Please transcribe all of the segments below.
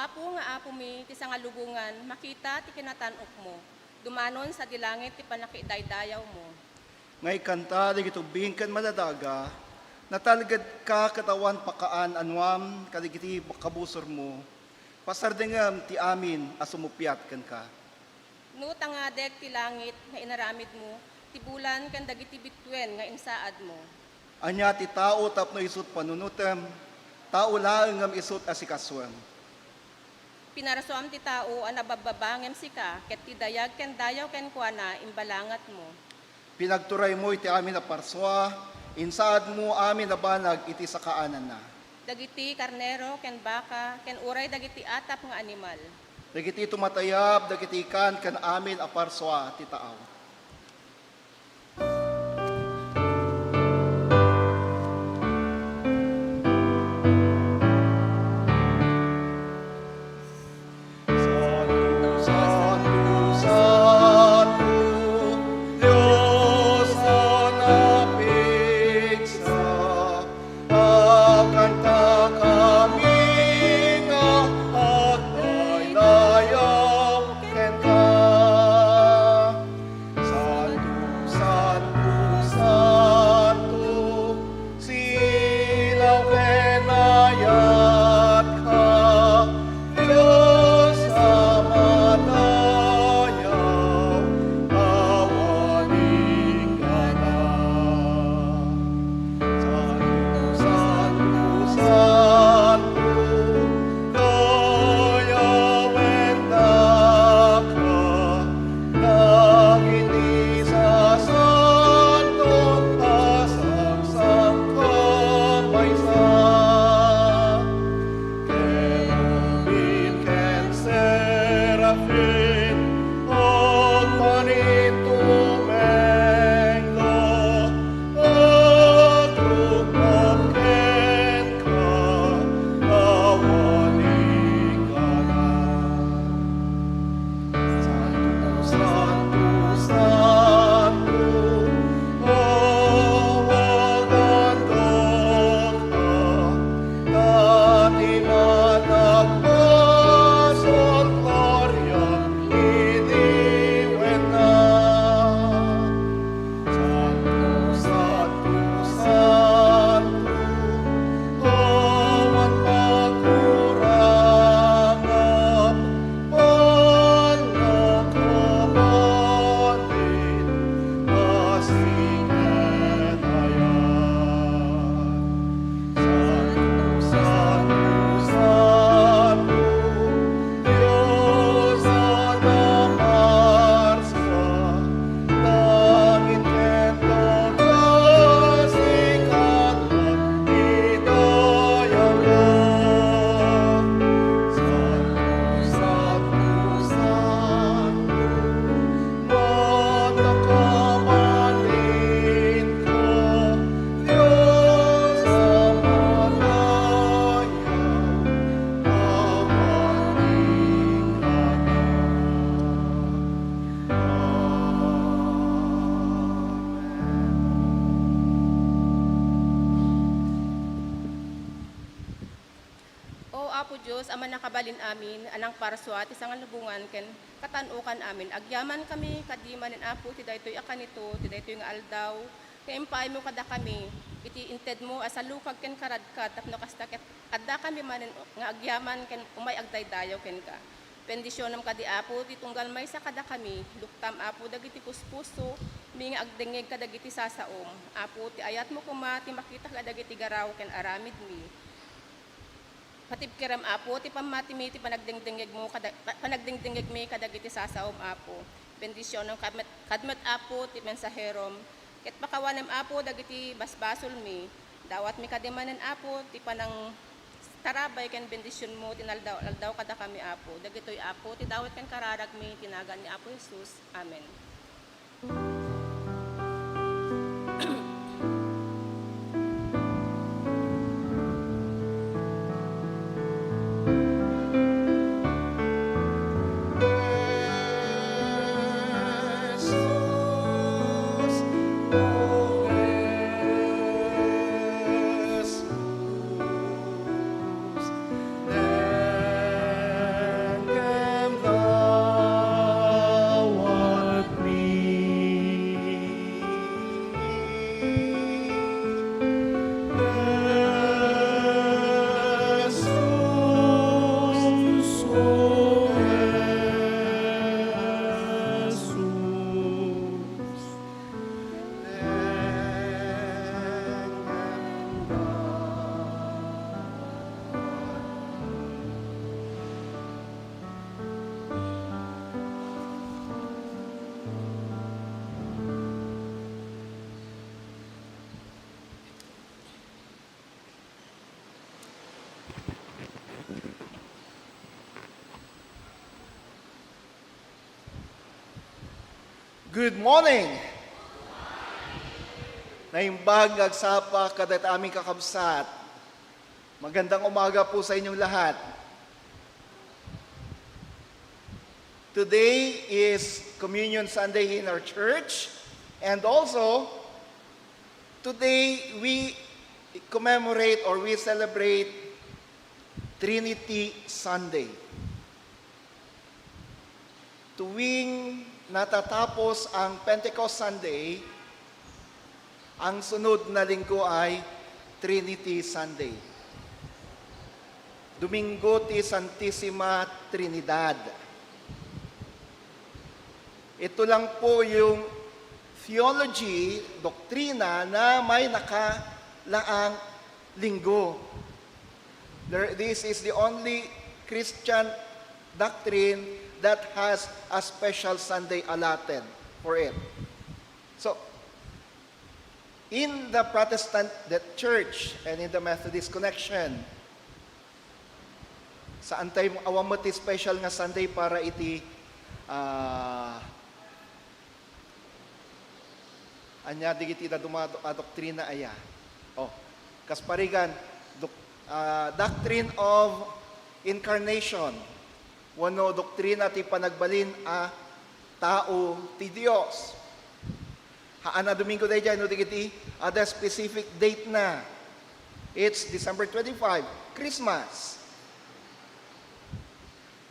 apo nga apo mi ti nga lubungan, makita ti kinatanok mo. Dumanon sa dilangit ti panakidaydayaw mo. Ngay kanta, di gitubing kan madadaga, natalagad ka katawan pakaan anwam, kadigiti kabusor mo, pasardengam ti amin asumupyat kan ka. No tangadek ti langit nga inaramid mo, ti bulan kan dagiti bitwen nga insaad mo. Anya ti tao tapno isut panunutem, tao laeng ngam isut asikaswan. Pinarasoam ti tao ang nabababangem sika, ket ti dayag ken dayaw ken kuana imbalangat mo. Pinagturay mo iti amin na parswa, insaad mo amin na banag iti sa kaanan na. Dagiti karnero ken baka, ken uray dagiti atap nga animal. Dagiti tumatayab, dagiti kan amin a parswa ti taaw. Apo Diyos, ama nakabalin amin, anang parswa, ti nga lubungan, ken katanukan amin. Agyaman kami, kadimanin apo, ti daytoy akanito, ti daytoy nga aldaw, kay impaay mo kada kami, iti inted mo, asalukag ken karadkat, tapno kasta kada kami manin, nga agyaman, ken umay agdaydayaw ken ka. Pendisyonam kadi apo, ti tunggal may sa kada kami, luktam apo, dagiti puspuso, minga agdengeg kadagiti sasaom. Apo, ti ayat mo kuma, ti makita kadagiti garaw, ken aramid mi. Patibkiram apo, ti pamati mi, ti panagdingdingig mo, panagdingdingig mi kadagiti sasaom apo. Bendisyon ng kadmat apo, ti mensaherom. Ket pakawanem apo, dagiti basbasol mi. Dawat mi kadimanen apo, ti panang tarabay ken bendisyon mo, tinaldaw kada kami apo. Dagitoy apo, ti dawat ken kararag mi, tinagan ni Apo Jesus. Amen. Good morning! Naimbag agsapa kadat aming kakabsat. Magandang umaga po sa inyong lahat. Today is Communion Sunday in our church, and also today we commemorate or we celebrate Trinity Sunday. Tuwing natatapos ang Pentecost Sunday, ang sunod na linggo ay Trinity Sunday. Domingo ti Santissima Trinidad. Ito lang po yung theology, doktrina na may nakalaang linggo. This is the only Christian doctrine that has a special Sunday allotted for it. So, in the Protestant Church and in the Methodist Connection, saan tayo awam ti special nga Sunday para iti anya digiti na doktrina aya. Oh, kasparigan doctrine of incarnation. Wano doktrina ti panagbalin a tao ti Dios. Haan na Domingo day dyan, no digiti ada specific date na. It's December 25, Christmas.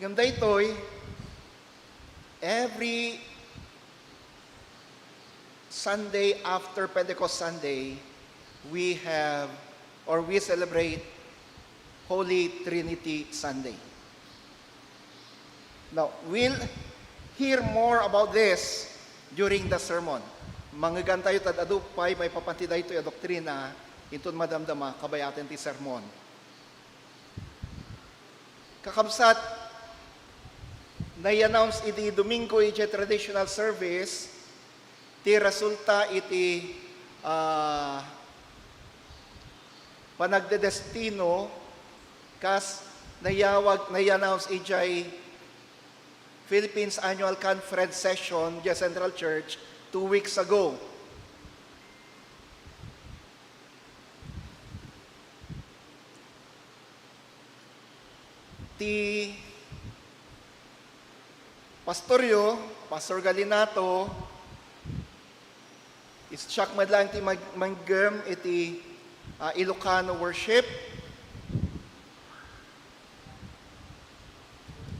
Ganda ito'y every Sunday after Pentecost Sunday, we have or we celebrate Holy Trinity Sunday. Now, we'll hear more about this during the sermon. Manggagan tayo tadadupay, may papantida ito yung doktrina, itun madamdama, kabayatin ti sermon. Kakabsat, na-announce iti Domingo iti traditional service, ti resulta iti panagdedestino kas na-announce iti Philippines Annual Conference Session di Central Church 2 weeks ago. Ti Pastoryo, Pastor Galinato, ischak madlang ti manggem iti Ilocano worship.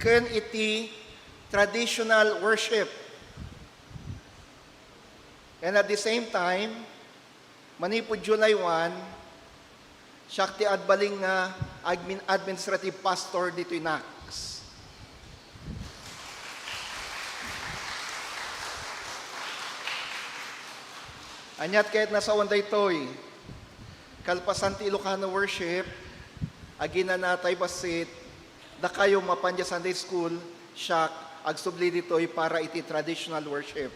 Ken iti traditional worship. And at the same time, manipod July 1, siya ti adbaling nga administrative pastor dito in Nax. Anyat kahit nasa wanda ito'y, kalpasan ti Ilocano worship, agina natay basit, da kayo mapanja Sunday School, siya agsubli dito'y para iti traditional worship.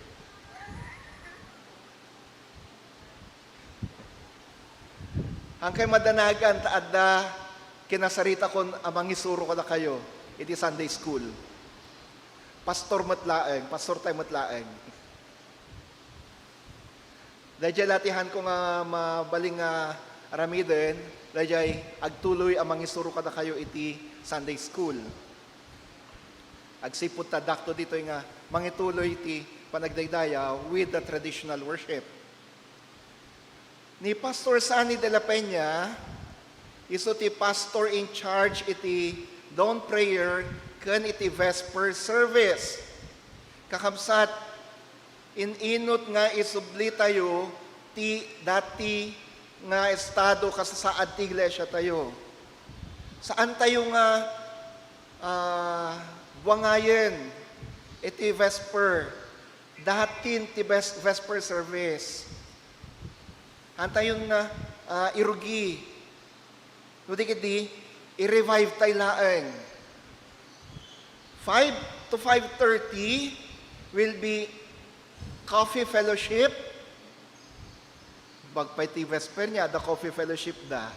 Ang kay madanagan, taadda, kinasarita kon amang isuro ko na kayo, iti Sunday School. Pastor tayo matlaeng. Dahil latihan ko nga mabaling nga aramiden, dahil agtuloy amang isuro ka na kayo iti Sunday School. Agsipot ta dakto dito nga mangituloy iti panagdaydaya with the traditional worship. Ni Pastor Sani de la Peña, iso ti pastor in charge iti dawn prayer ken iti vesper service. Kakabsat, inot nga isubli tayo ti dati nga estado kasasaad ti iglesia tayo. Saan tayo nga buwangayen iti vesper, datin ti vesper service. Antayon nga irugi. Nudikiti, i-revive tayo laeng. 5 to 5:30 will be coffee fellowship. Bagpay ti vesper niya, the coffee fellowship da.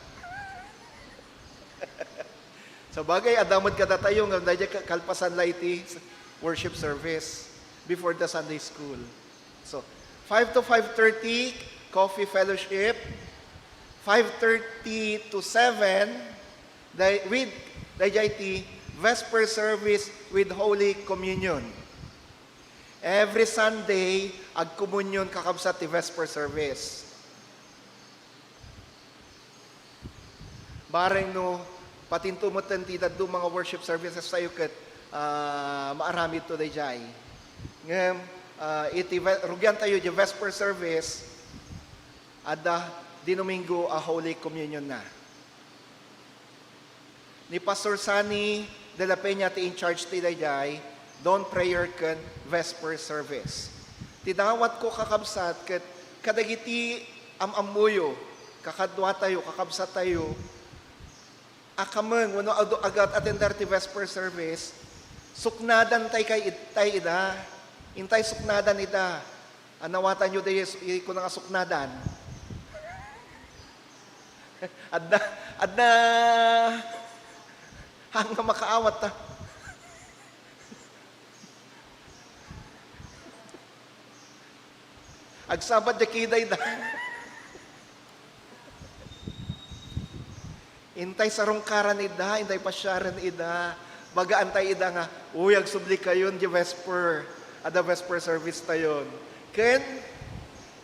Sa bagay, adamod ka na tayo, nga kalpasan la iti worship service before the Sunday school. So, 5 to 5:30, coffee fellowship. 5:30 to 7, with DJT, Vesper service with Holy Communion. Every Sunday, ag-communion kakabsat ti Vesper service. Bareng no, patintumatan ti daddo mga worship services tayo kat maaramid to dayjay. Ngem, rugyan tayo di Vesper service, ada di Domingo a Holy Communion na. Ni Pastor Sunny de la Peña ti in charge ti dayjay, don prayer ken Vesper service. Tidawat ko kakabsat ket kadagiti amamuyo, kakadwa tayo, kakabsat tayo, akameng wano agad attender ti Vesper service, suknadan tay kay itay ida, intay suknadan ida, anawatan nyo dahi ko nga suknadan. Adna, hanggang makaawat ta. Agsabat na kiday na. Intay sarong karan ida, intay pasyaran ida, bagaan tayo ida nga, uy, agsubli kayon di Vesper, ada Vesper service tayon. Ken,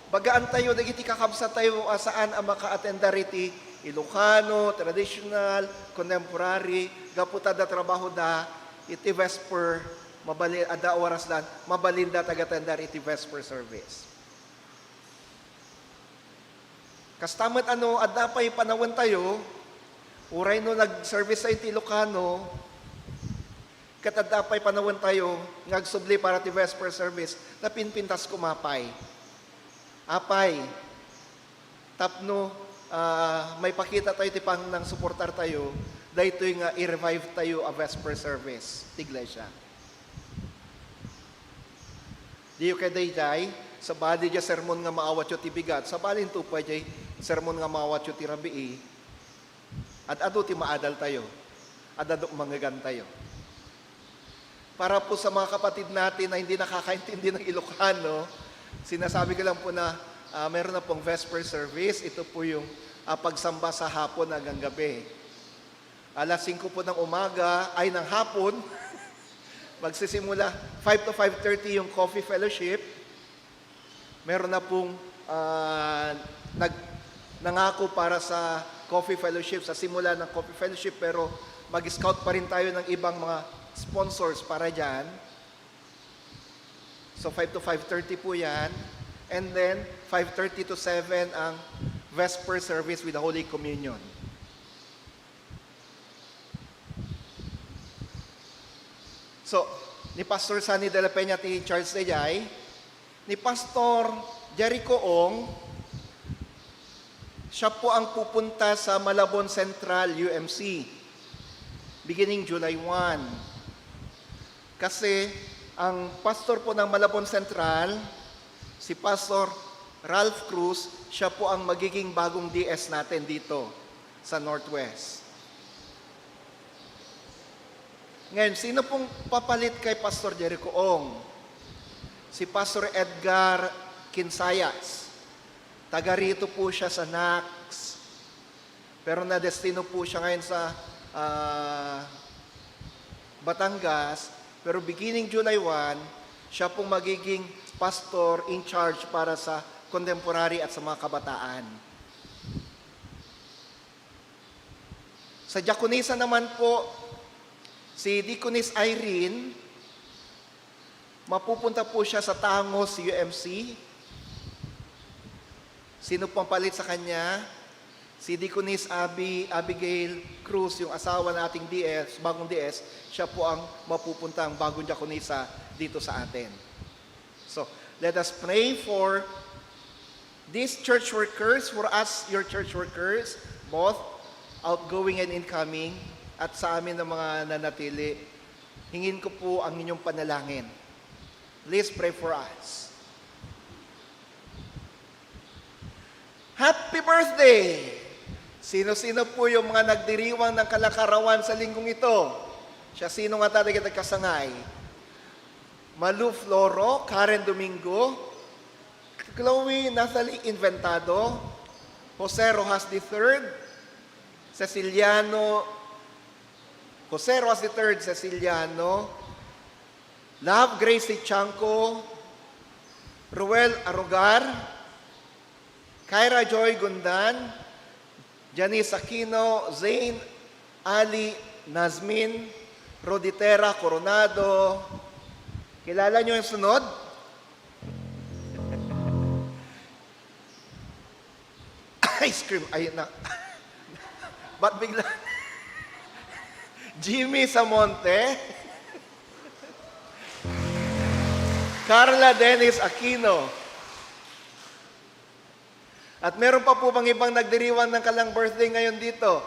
bagaan tayo, nagiti kakabsa tayo saan ang maka-attendar iti Ilocano, traditional, contemporary, gaputa da trabaho da, iti Vesper, ada oras dan, mabalinda taga-attendar iti Vesper service. Kastamat ada pa'y panawan tayo, uray no nag-service sa iti Ilocano, kat ada pa'y panawan tayo, ngagsubli para ti Vesper service, na pinpintas kumapay. Apay, tapno, may pakita tayo ti pang nang suportar tayo, dahil nga i-revive tayo a Vesper service, ti iglesia. Diyo kay dayjay, sa bali dya sermon nga maawat yo ti bigat, sa balin tupay dya sermon nga maawat yo ti rabii, at ado ti maadal tayo, at ado manggagan tayo. Para po sa mga kapatid natin na hindi nakakaintindi ng Ilocano, sinasabi ko lang po na meron na pong Vesper service. Ito po yung pagsamba sa hapon hanggang gabi. Alas 5 po ng umaga, ay ng hapon, magsisimula 5 to 5:30 yung coffee fellowship. Meron na pong nangako para sa coffee fellowship, sa simula ng coffee fellowship, pero mag-scout pa rin tayo ng ibang mga sponsors para dyan. So 5 to 5:30 po yan. And then 5:30 to 7 ang Vesper service with the Holy Communion. So, ni Pastor Sunny de la Peña ti Charles Dejay, ni Pastor Jericho Ong, siya po ang pupunta sa Malabon Central UMC beginning July 1. Kasi ang pastor po ng Malabon Central, si Pastor Ralph Cruz, siya po ang magiging bagong DS natin dito sa Northwest. Ngayon, sino pong papalit kay Pastor Jericho Ong? Si Pastor Edgar Kinsayas. Taga rito po siya sa NACS. Pero na-destino po siya ngayon sa Batangas. Pero beginning July 1, siya pong magiging pastor in charge para sa contemporary at sa mga kabataan. Sa Diakonisa naman po, si Deaconess Irene, mapupunta po siya sa Tangos UMC. Sino pong palit sa kanya? Si Deaconess Abigail Cruz, yung asawa nating DS, bagong DS, siya po ang mapupuntang bagong Diakonisa dito sa atin. So, let us pray for these church workers, for us, your church workers, both outgoing and incoming, at sa amin ng mga nanatili. Hingin ko po ang inyong panalangin. Please pray for us. Happy birthday! Sino-sino po yung mga nagdiriwang ng kalakarawan sa linggong ito? Siya sino nga talaga nagkasangay? Malu Floro, Karen Domingo, Chloe Nathalie Inventado, Jose Rojas III, Jose Rojas III, Ceciliano, Love Gracie Chanco, Ruel Arugar, Kyra Joy Gundan, Janice Aquino, Zain Ali Nazmin, Roditera Coronado. Kilala nyo yung sunod? Ice cream. Ayun na. Ba't bigla? Jimmy Samonte. Carla Dennis Aquino. At meron pa po bang ibang nagdiriwang ng kalang birthday ngayon dito?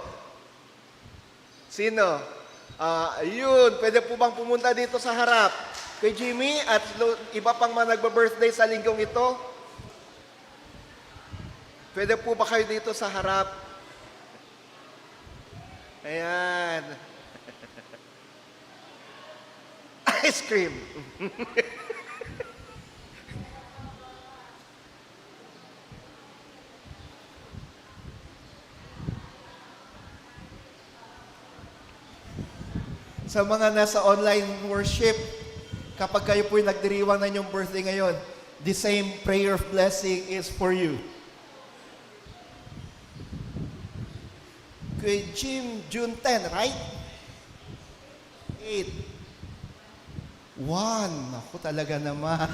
Sino? Ayun, pwede po bang pumunta dito sa harap? Kay Jimmy at iba pang mga nagba-birthday sa linggong ito? Pwede po ba kayo dito sa harap? Ayan. Ice cream. Sa mga nasa online worship, kapag kayo po'y nagdiriwang na inyong birthday ngayon, the same prayer of blessing is for you. Kay Jim, June 10, right? 8. 1. Ako talaga naman.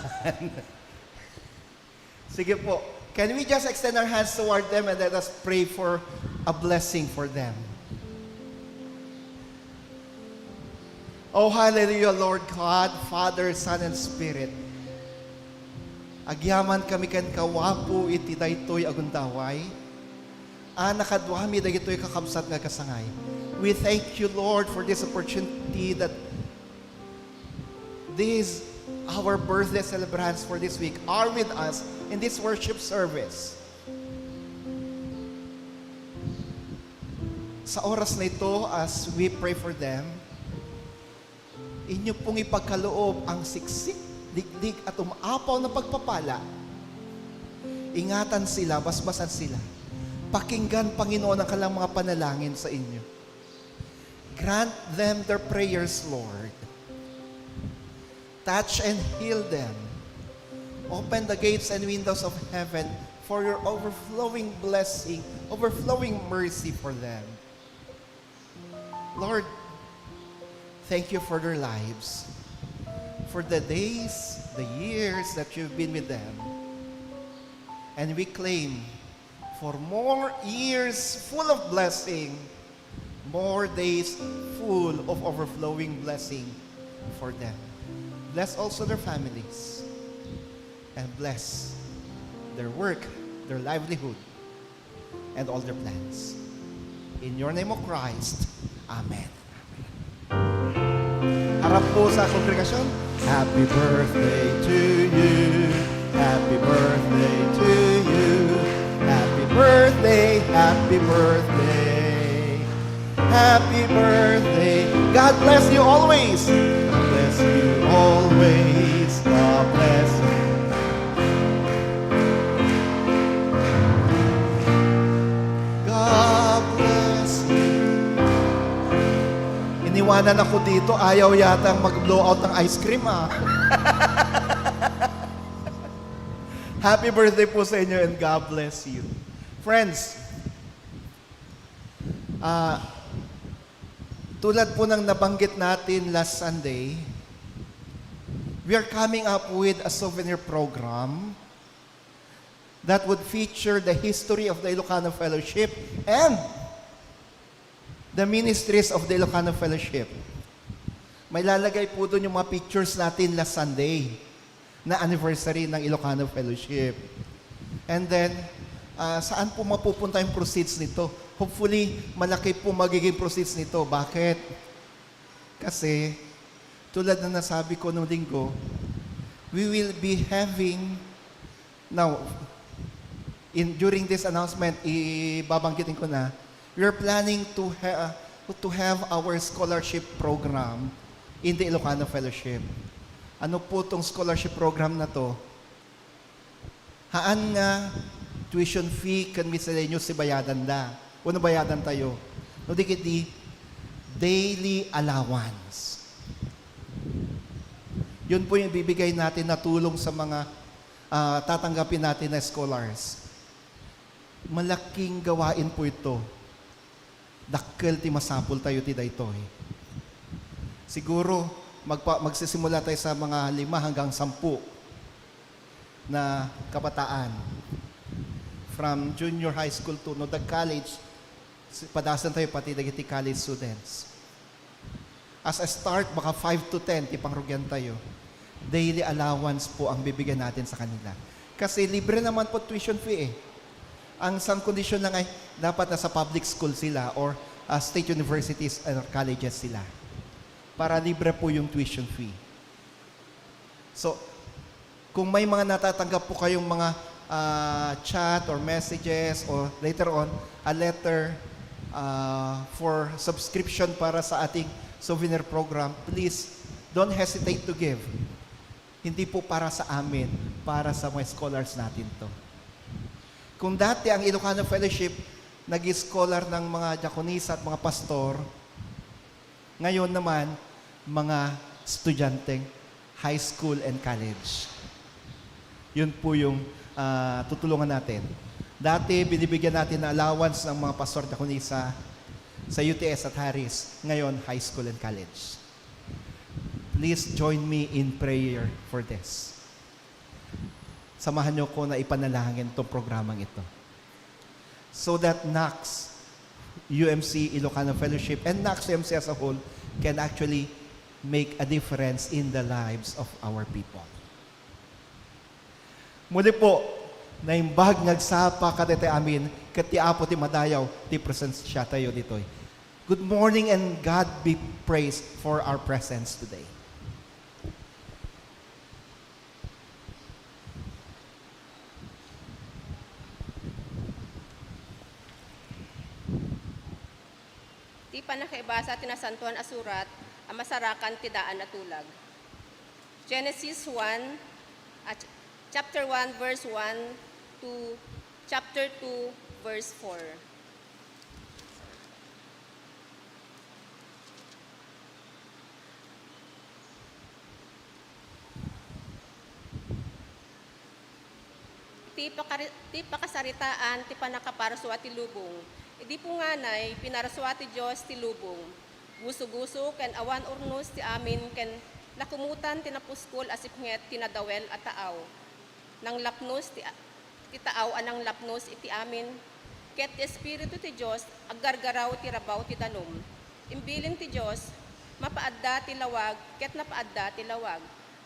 Sige po. Can we just extend our hands toward them and let us pray for a blessing for them? Oh, hallelujah, Lord God, Father, Son, and Spirit. Agyaman kami kan kawapo iti daytoy agundaway. Nakadwami daytoy kakabsat nga kasangay. We thank you, Lord, for this opportunity that our birthday celebrants for this week are with us in this worship service. Sa oras na ito, as we pray for them, inyo pong ipagkaloob ang siksik, digdig at umaapaw na pagpapala. Ingatan sila, basbasan sila. Pakinggan, Panginoon, ang kalang mga panalangin sa inyo. Grant them their prayers, Lord. Touch and heal them. Open the gates and windows of heaven for your overflowing blessing, overflowing mercy for them. Lord, thank you for their lives, for the days, the years that you've been with them. And we claim for more years full of blessing, more days full of overflowing blessing for them. Bless also their families, and bless their work, their livelihood, and all their plans. In your name, O Christ, Amen. Harap po sa kongregasyon. Happy birthday to you. Happy birthday to you. Happy birthday, happy birthday. Happy birthday. God bless you always. God bless you always. God bless you. God bless you. Iniwanan ako dito, ayaw yata mag-blow out ng ice cream, Happy birthday po sa inyo and God bless you. Friends, tulad po ng nabanggit natin last Sunday, we are coming up with a souvenir program that would feature the history of the Ilocano Fellowship and the ministries of the Ilocano Fellowship. May lalagay po doon yung mga pictures natin last Sunday na anniversary ng Ilocano Fellowship. And then, saan po mapupunta yung proceeds nito? Hopefully, malaki po magiging proceeds nito. Bakit? Kasi, tulad na nasabi ko nung linggo, we will be having, now, during this announcement, ibabanggitin ko na, we are planning to have our scholarship program in the Ilocano Fellowship. Ano po itong scholarship program na to? Haan nga tuition fee kan miscellaneous si bayadan da. Uno bayadan tayo. No di kiti daily allowance. Yun po yung bibigay natin na tulong sa mga tatanggapin natin na scholars. Malaking gawain po ito. Dakkel ti masapul tayo ti daytoy. Siguro magsisimula tayo sa mga 5 hanggang 10 na kabataan. From junior high school to no college, padasan tayo pati dagiti college students. As a start, baka 5 to 10, ti pangrugyan tayo. Daily allowance po ang bibigyan natin sa kanila. Kasi libre naman po tuition fee eh. Ang isang condition lang ay dapat nasa public school sila or state universities or colleges sila. Para libre po yung tuition fee. So, kung may mga natatanggap po kayong mga chat or messages or later on, a letter for subscription para sa ating souvenir program, please don't hesitate to give. Hindi po para sa amin, para sa mga scholars natin to. Kung dati ang Ilocano Fellowship nag-scholar ng mga diakonisa at mga pastor, ngayon naman, mga estudyanteng high school and college. Yun po yung tutulungan natin. Dati, binibigyan natin na allowance ng mga pastor diakonisa sa UTS at Harris. Ngayon, high school and college. Please join me in prayer for this. Samahan niyo ko na ipanalangin itong programang ito. So that NACS, UMC Ilocano Fellowship, and NACS UMC as a whole can actually make a difference in the lives of our people. Muli po, naimbag nagsapa katete amin, kati apo ti madayaw, ti presence siya tayo ditoy. Good morning and God be praised for our presence today. Ti panakaibasa tinasantuan asurat, ang masarakan ti daan at tulag. Genesis 1, chapter 1, verse 1 to chapter 2, verse 4. Ti pakasaritaan, ti panakaparso at ti lubong. Idi po nga na'y pinaraswa ti Diyos ti lubong. Guso-guso ken awan urnos ti amin ken lakumutan tinapuskol asipnget tinadawel at taaw. Nang lapnos ti taaw anang lapnos iti amin. Ket ti Espiritu ti Diyos aggargaraw ti rabaw ti danum. Imbilin ti Diyos mapaadda ti lawag ket napaadda ti lawag.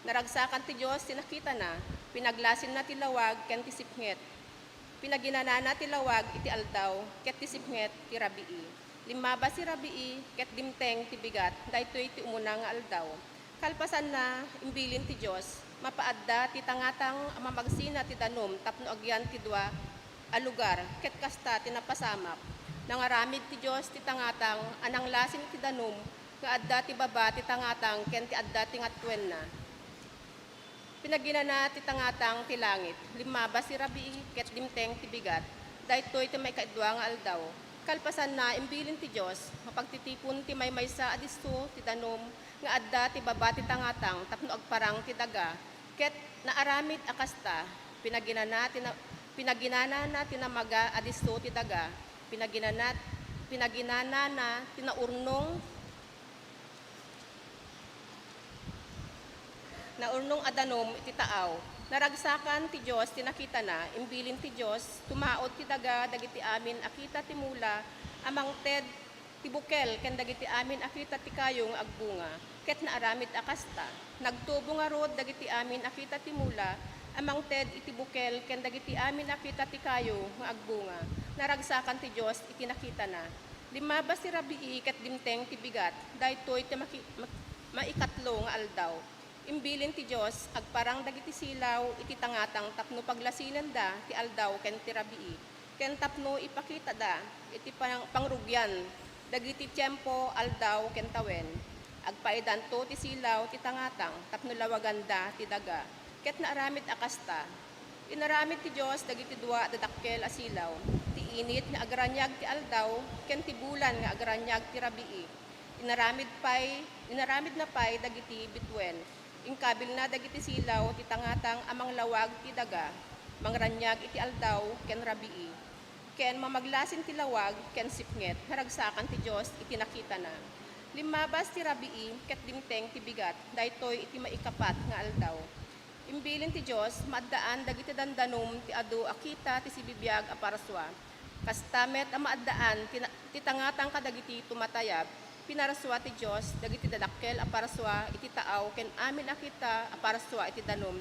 Naragsakan ti Diyos tinakita na, pinaglasin na ti lawag ken ti sipnget. Pinaginanana ti lawag iti aldaw, ket ti sipnget ti rabii. Limaba si rabii, ket dimteng ti bigat, daytoy ti umuna nga aldaw. Kalpasan na, imbilin ti Diyos, mapaadda ti tangatang mamagsina ti danum, tapno agyan ti dua alugar, ket kasta ti napasamak. Nangaramid ti Diyos ti tangatang, anang lasin ti danum, nga adda ti baba ti tangatang, ken ti adda ti ngatwen na. Pinaginana ti tangatang ti langit, limaba si rabii, ket dimteng ti bigat, daytoy ti may kaidwa nga aldaw. Kalpasan na, imbilin ti Diyos, mapagtitipon ti maymaysa adisto ti danom, nga adda ti baba ti tangatang, tapno agparang ti daga, ket naaramid akasta, pinaginana na tinamaga adisto ti daga, pinaginana na tinaurnong adanom iti taaw. Naragsakan ti Diyos tinakita na, imbilin ti Diyos, tumaot ti daga dagiti amin akita ti mula, amang ted ti bukel ken dagiti amin akita ti kayong agbunga, ket naaramid akasta. Nagtubo nga rod dagiti amin akita ti mula, amang ted iti bukel ken dagiti amin akita ti kayo nga agbunga. Naragsakan ti Diyos iti nakita na. Limaba si rabii ket dimteng ti bigat, daytoy ti maikatlo nga aldaw. Imbilin ti Diyos, agparang dagiti silaw, iti tangatang tapno paglasinan da, ti aldaw, ken ti rabii. Ken tapno ipakita da, iti pangrugyan, dagiti tiyempo, aldaw, ken tawen. Agpaidan to ti silaw, ti tangatang, tapno lawagan da, ti daga. Ket naaramid akasta, Inaramid ti Dios dagiti dua dadakkel a silaw. Ti init nga agranyag ti aldaw ken ti bulan nga agranyag ti rabii. Inaramid na pay dagiti bitwen. Ingkabil na dagiti silaw ti tangatang amang lawag ti daga. Mangranyag iti aldaw ken rabii. Ken mamaglasin ti lawag ken sipnget haragsakan ti Dios iti nakita na. Limabas ti rabii ket dimteng ti bigat daytoy iti maikapat nga aldaw. Imbilin ti Dios maaddaan dagiti dandanom ti adu akita ti sibibiyag a paraswa. Kastamet a maaddaan ti tangatang kadagiti tumatayab pinaraswa ti Dios dagiti dadakkel a paraswa iti taaw ken amin akita a paraswa iti danom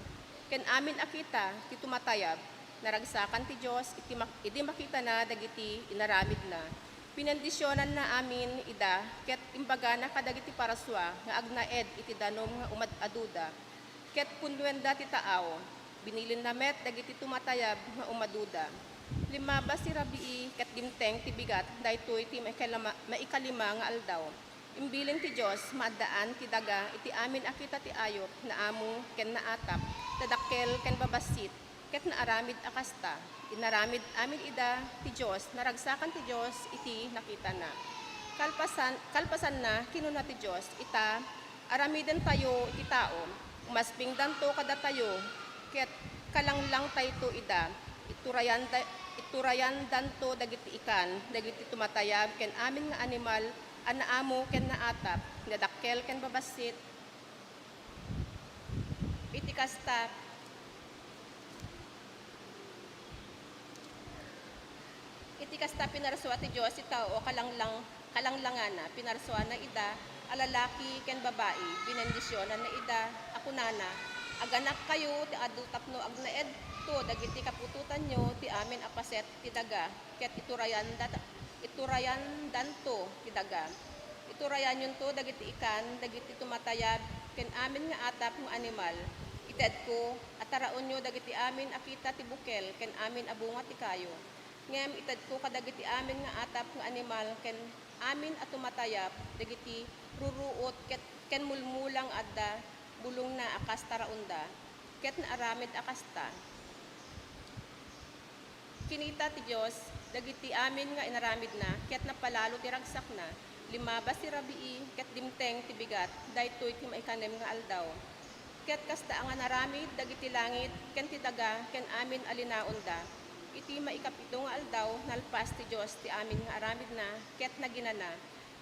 ken amin akita ti tumatayab naragsakan ti Dios iti makita na dagiti inaramid na. Pinendisyonan na amin ida ket imbaga na kadagiti paraswa nga agnaed iti danom nga umad-aduda. Ket punwenda ti taaw, binilin na met dagiti tumatayab nga umaduda. Limabas ti rabii ket dimteng ti bigat daytoy ti maikalima nga aldaw. Imbilin ti Dios maaddaan ti daga iti amin akita ti ayop na amo ken naatap, dadakkel ken babasit, ket naaramid akasta. Inaramid amin ida ti Dios, naragsakan ti Dios iti nakita na. Kalpasan na kinuna ti Dios ita aramiden tayo iti tao. Umasping danto kada tayo, ket kalanglang tayo ida, iturayan danto dagiti ikan, dagiti tumatayab, ken amin nga animal, anaamo ken naatap, nadakkel ken babasit, iti kasta, pinaraswa ti Dios itaw o kalanglangana, pinaraswa na ida, alalaki ken babae, binendisyonan na ida, akunana, aganak kayo, ti adu tapno agnaed to, dagiti kapututan nyo, ti amin apaset ti daga, ket iturayan danto ti daga. Iturayan yun to, dagiti ikan, dagiti tumatayab, ken amin nga atap ng animal. Ited ko, ataraon nyo, dagiti amin akita ti bukel, ken amin abunga ti kayo. Ngem ited ko kadagiti amin nga atap ng animal, ken amin at tumatayap, dagiti ruruot, ken mulmulang adda, bulong na akasta raunda, ket naaramid akasta. Kinita ti Dios, dagiti amin nga inaramid na, ket napalalo ti ragsak na, limabas ti rabii, ket dimteng ti bigat, daytoy ti maikanem nga aldaw. Ket kasta ang naramid, dagiti langit, ken ti daga, ken amin alinaunda. Iti maikapito nga aldaw, nalpas ti Dios ti amin nga aramid na, ket naginana.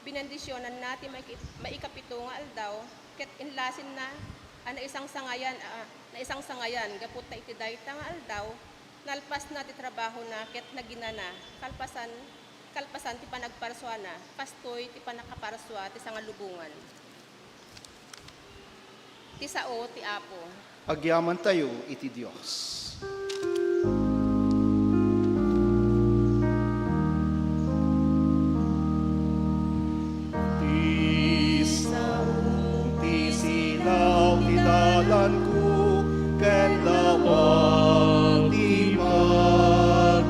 Binendisyonan na ti maikapito nga aldaw, ket inlasin na na isang sangayan, gapot na iti dayta nga aldaw, nalpas na ti trabaho na, ket naginana. Kalpasan ti panagparswa na, kastoy ti panakaparswa ti sangalubungan. Ti sao ti Apo. Agyaman tayo iti Dios. Ko ken lawang di magnaak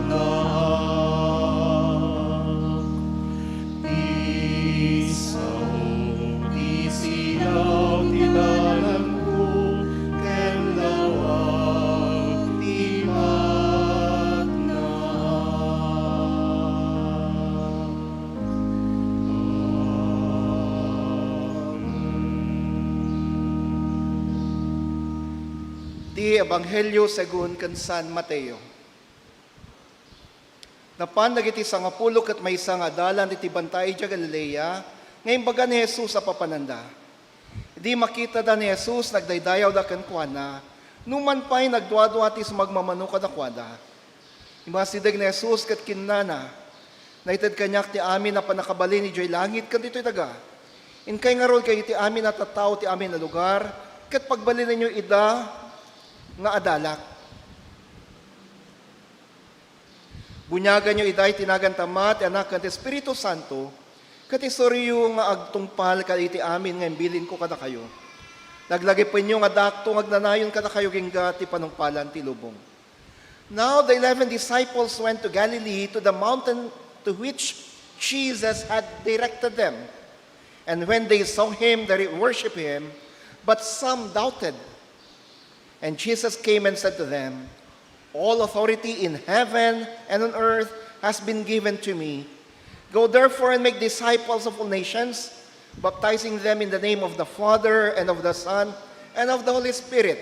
di silaw ti dalan ko ken lawang di Ti Ebanghelyo segun ken San Mateo. Napan dagiti 10 ket maysa nga adalan iti bantay ti Galilea, ngayon baga ni Jesus sa papananda. Di makita da ni Jesus nagdaydayaw da ken kuana, numan pay nagduadua ti sumagmamano kada kuada. Imasidag ni Jesus ket kinnana, naited kanyak ti amin na panakabalin ni Joy langit ken ditoy daga. Inkay nga rol kay ti amin na tattao ti amin na lugar, ket pagbalin ninyo ida nga adalak. Bunyagan nyo iday tinagan tamat, anak kan Espiritu Santo, kat istoryo nga agtungpal ka iti amin nga bilin ko kada kayo. Naglagay pa inyo nga dakto agnanayon kada kayo gingga ti panungpalan ti lubong. Now the 11 disciples went to Galilee to the mountain to which Jesus had directed them. And when they saw him, they worshiped him, but some doubted. And Jesus came and said to them, All authority in heaven and on earth has been given to me. Go therefore and make disciples of all nations, baptizing them in the name of the Father and of the Son and of the Holy Spirit,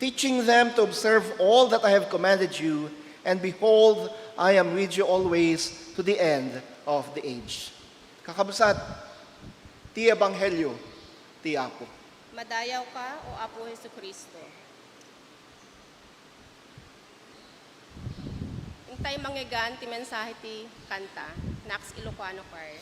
teaching them to observe all that I have commanded you, and behold, I am with you always to the end of the age. Kakabsat, ti Ebanghelyo, ti Apo. Madayaw ka, o Apo Hesu Kristo. Intay manggigan ti mensahe ti kanta, Nax Ilocano Choir.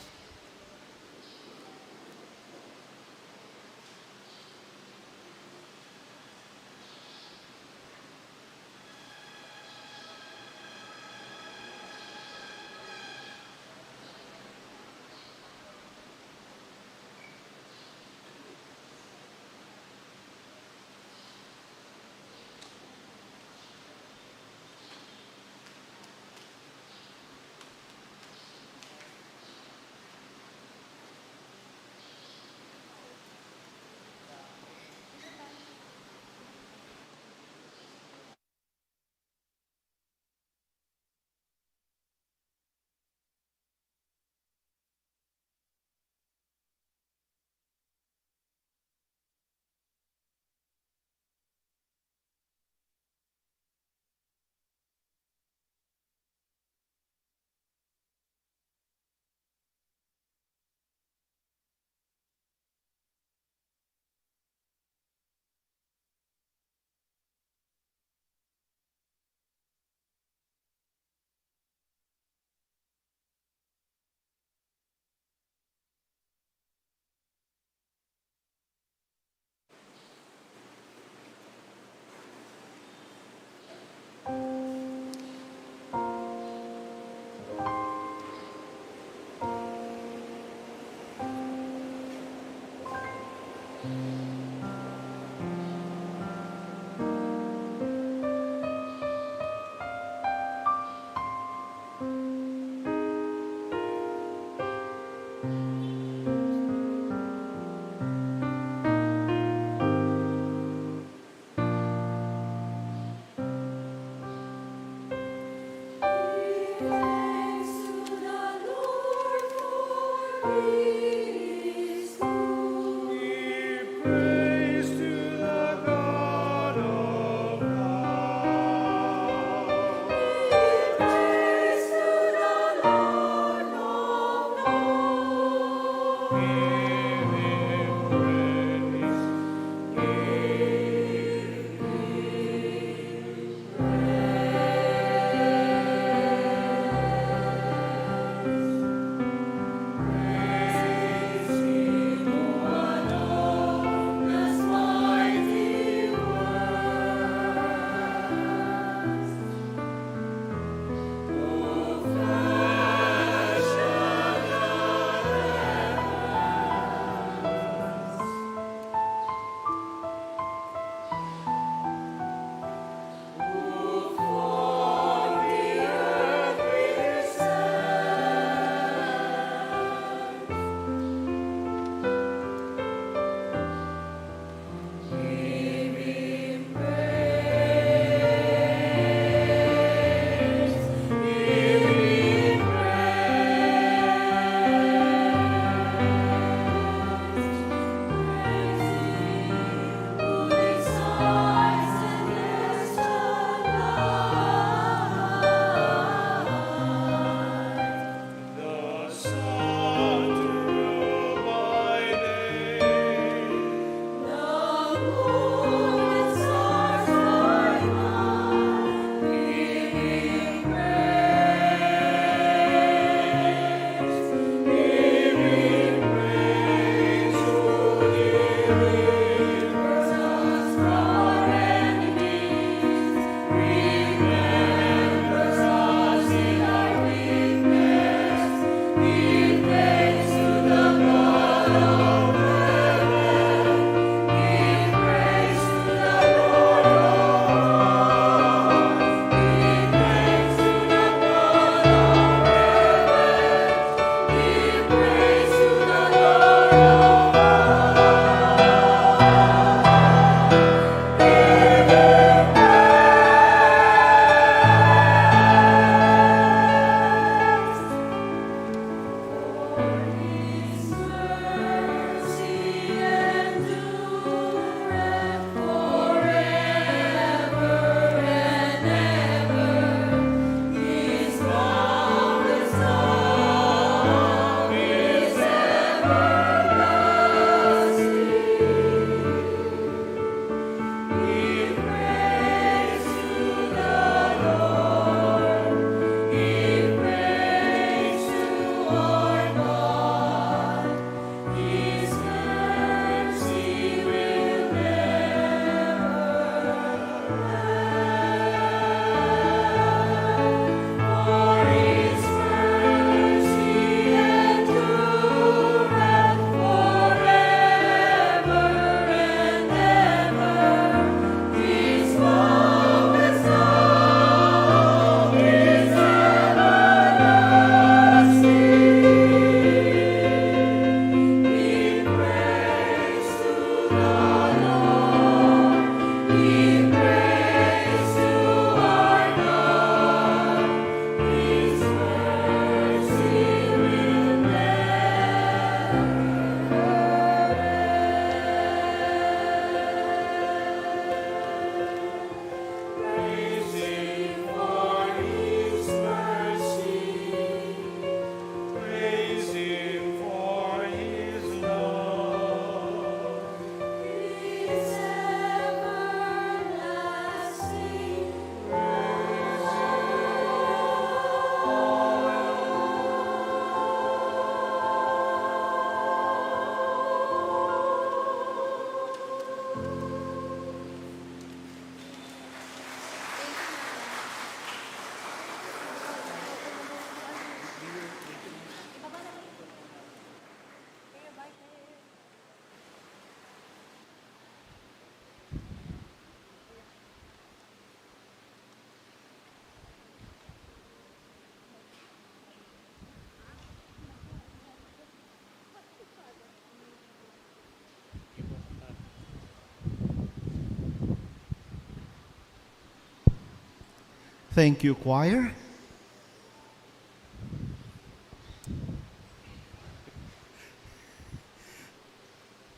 Thank you, choir.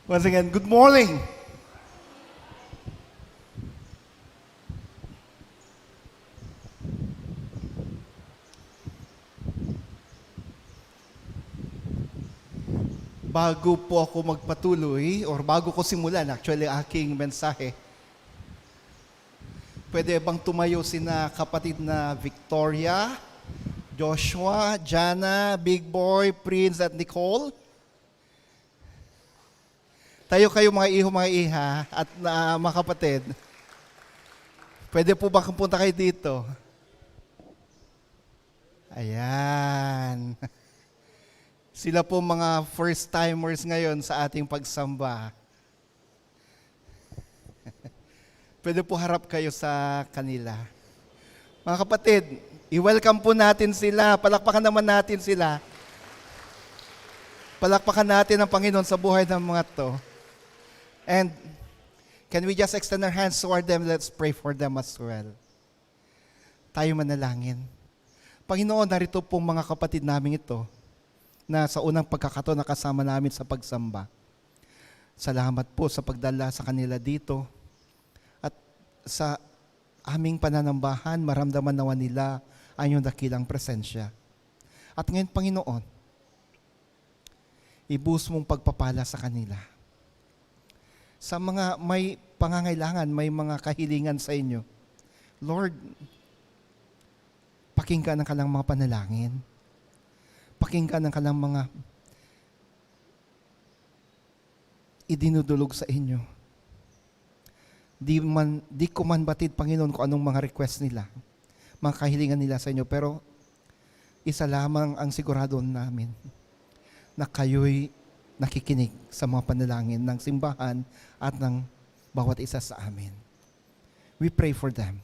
Once again, good morning. Bago po ako magpatuloy, or bago ko simulan actually aking mensahe, pwede bang tumayo sina kapatid na Victoria, Joshua, Jana, Big Boy, Prince at Nicole? Tayo kayo mga iho, mga iha at mga kapatid. Pwede po ba punta kayo dito? Ayan. Sila po mga first-timers ngayon sa ating pagsamba. Pwede po harap kayo sa kanila. Mga kapatid, i-welcome po natin sila. Palakpakan naman natin sila. Palakpakan natin ang Panginoon sa buhay ng mga to. And can we just extend our hands toward them? Let's pray for them as well. Tayo manalangin. Panginoon, narito pong mga kapatid namin ito na sa unang pagkakataon nakasama namin sa pagsamba. Salamat po sa pagdala sa kanila dito. At sa aming pananambahan, maramdaman naman nila ang iyong dakilang presensya. At ngayon, Panginoon, ibuhos mong pagpapala sa kanila. Sa mga may pangangailangan, may mga kahilingan sa inyo, Lord, pakinggan ang kanilang mga panalangin. Pakinggan ang kanilang mga idinudulog sa inyo. Di ko man batid, Panginoon, kung anong mga request nila, mga kahilingan nila sa inyo, pero isa lamang ang sigurado namin, na kayo'y nakikinig sa mga panalangin ng simbahan at ng bawat isa sa amin. We pray for them.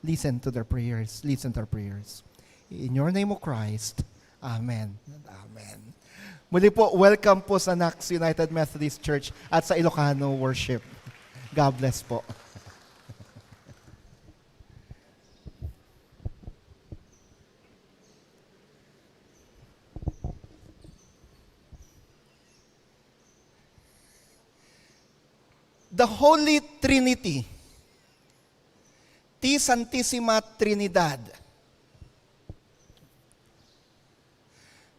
Listen to their prayers. Listen to our prayers. In your name, O Christ, Amen. Amen. Muli po, welcome po sa Nax United Methodist Church at sa Ilocano Worship. God bless po. The Holy Trinity, T Santissima Trinidad,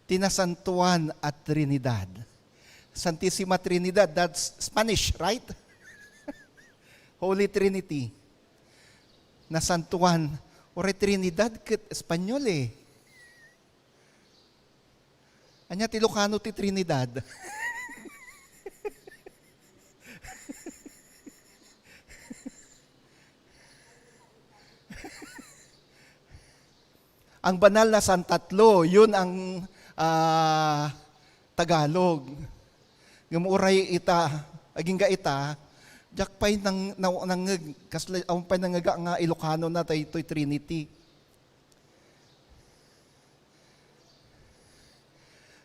Tinasantuan at Trinidad. Santissima Trinidad, that's Spanish, right? Holy Trinity. Nasantuan. Ore Trinidad, Espanyol eh. Anya Ilocano ti Trinidad. Ang banal na Santatlo, yun ang Tagalog. Gumuray ita, aging ga ita, jakpay nang kasla pay nangaga nga Ilocano na ito'y Trinity.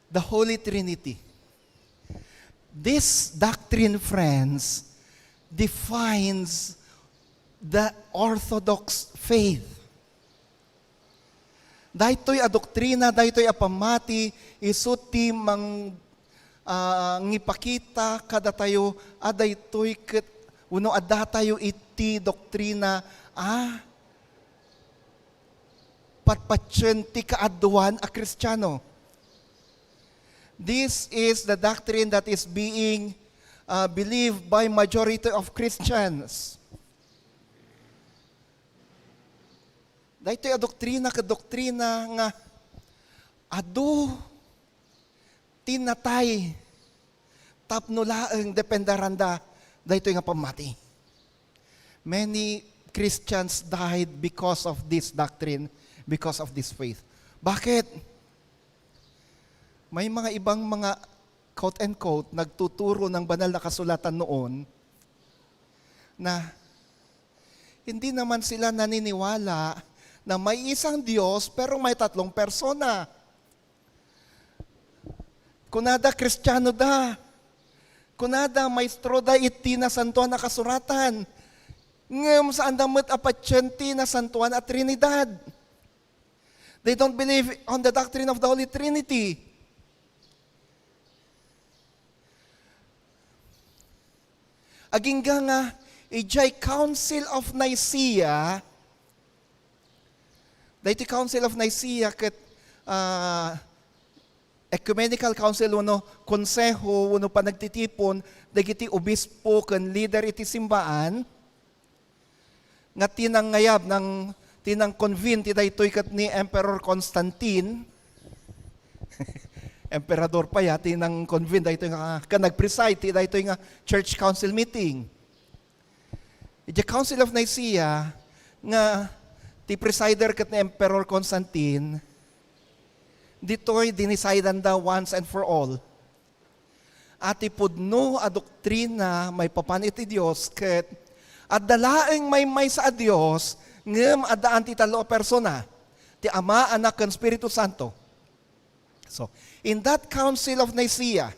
The Holy Trinity. This doctrine, friends, defines the Orthodox faith. Daytoy a doktrina, daytoy a pamati, isuti mang ngipakita kada tayo, daytoy ket uno adda tayo iti doktrina, patpatyen ti kaadwan a Kristiyano. This is the doctrine that is being believed by majority of Christians. Dahito yung doktrina nga adu tinatay tapnulaang dependaranda dahito yung pamati. Many Christians died because of this doctrine, because of this faith. Bakit? May mga ibang mga quote-unquote nagtuturo ng banal na kasulatan noon na hindi naman sila naniniwala na may isang Diyos pero may tatlong persona. Kunada Kristiyano da. Kunada maestro da iti na santuan na kasuratan. ngem saan damat apatyenti na santuan at Trinidad. They don't believe on the doctrine of the Holy Trinity. Agingga nga, ijay Council of Nicaea, dahiti Council of Nicaea ket Ecumenical Council uno konseho uno panagtitipon dagiti obispo ken leader iti simbaan nga tinanggayab ng tinang convene ti daytoy ket ni Emperor Constantine. Emperador pa ya tinang convene daytoy nga nagpreside ti daytoy nga church council meeting. Iti Council of Nicaea nga ti presider ket ni Emperor Constantine ditoy dinisidan da once and for all. At ipudno a doktrina may papan iti Dios ket at dalaeng may sa Dios ngem adaan ti talo a persona ti Ama, Anak ken Espiritu Santo. So, in that Council of Nicaea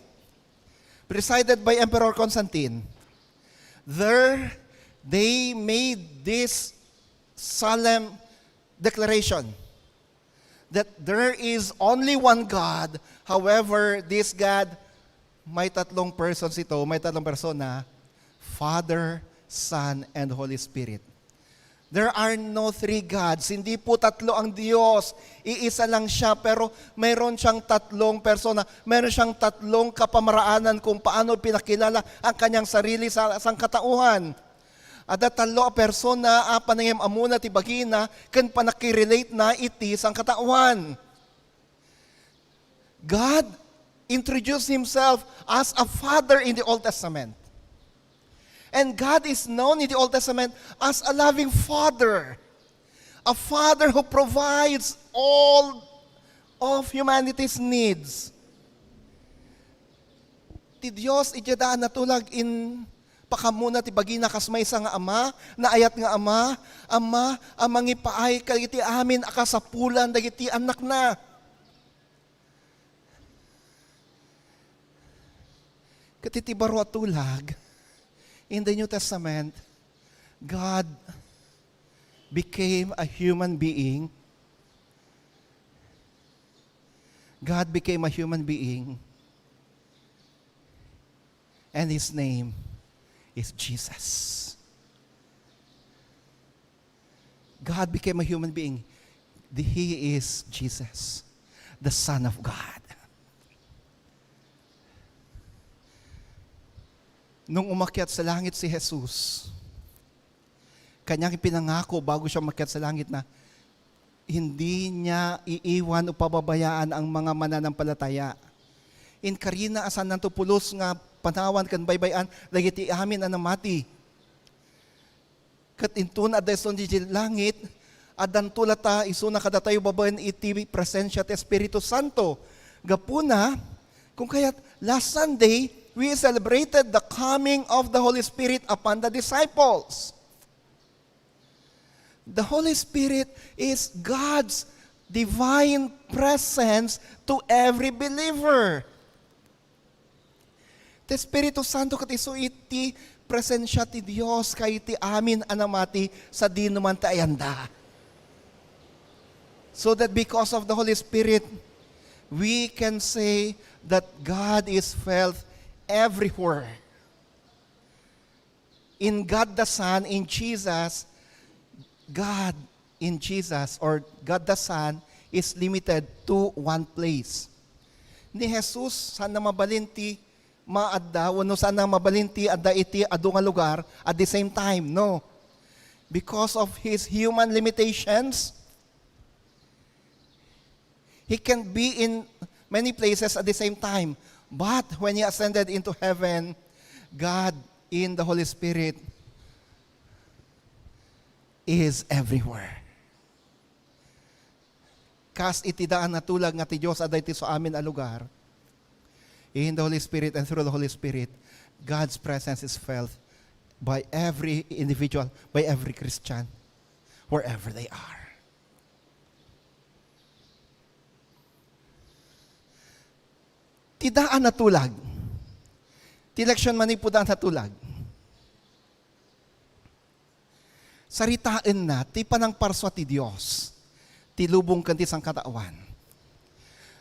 presided by Emperor Constantine, there they made this solemn declaration that there is only one God. However, this God, may tatlong persons ito, may tatlong persona, Father, Son, and Holy Spirit. There are no three gods. Hindi po tatlo ang Diyos. Iisa lang siya, pero mayroon siyang tatlong persona. Mayroon siyang tatlong kapamaraanan kung paano pinakilala ang kanyang sarili sa sangkatauhan. Ada talo a persona a panayam amuna ti bagina ken panakirelate na iti sangkatauhan. God introduced himself as a father in the Old Testament. And God is known in the Old Testament as a loving father. A father who provides all of humanity's needs. Ti Dios ijadaan natulag in pakamuna ti bagina kasmaysa nga ama, naayat nga ama, amangi paay kagiti amin akasapulan dagiti anak na. Katiti baro tulag, in the New Testament, God became a human being. God became a human being. And his name is Jesus. God became a human being. He is Jesus, the Son of God. Nung umakyat sa langit si Jesus, kanyang ipinangako bago siya umakyat sa langit na hindi niya iiwan o pababayaan ang mga mananampalataya. In karina asan nanto pulos nga panawan kan baybayan dagiti amin na namati. Kat intuna deson di langit adan tulata isuna kadatayo babaen iti presensya ti Espiritu Santo. Gapuna kung kaya't last Sunday we celebrated the coming of the Holy Spirit upon the disciples. The Holy Spirit is God's divine presence to every believer. Ti Espiritu Santo ket isu iti presensya ti Dios kay ti amin anamati sa dinuman ti ayanda. So that because of the Holy Spirit, we can say that God is felt everywhere. In God the Son, in Jesus, God in Jesus or God the Son is limited to one place. Ni Jesus sana mabalinti maadda wano sana mabalinti adda iti adu nga lugar at the same time, no. Because of his human limitations, he can be in many places at the same time. But when he ascended into heaven, God in the Holy Spirit is everywhere. Kas iti daan natulag nga ti Dios aday ti so amin a lugar. In the Holy Spirit and through the Holy Spirit, God's presence is felt by every individual, by every Christian, wherever they are. Tidaan natulag. Ti leksyon man ipudaan natulag. saritaan na, ti panang parswa ti Diyos, ti lubong kan ti sang katawan.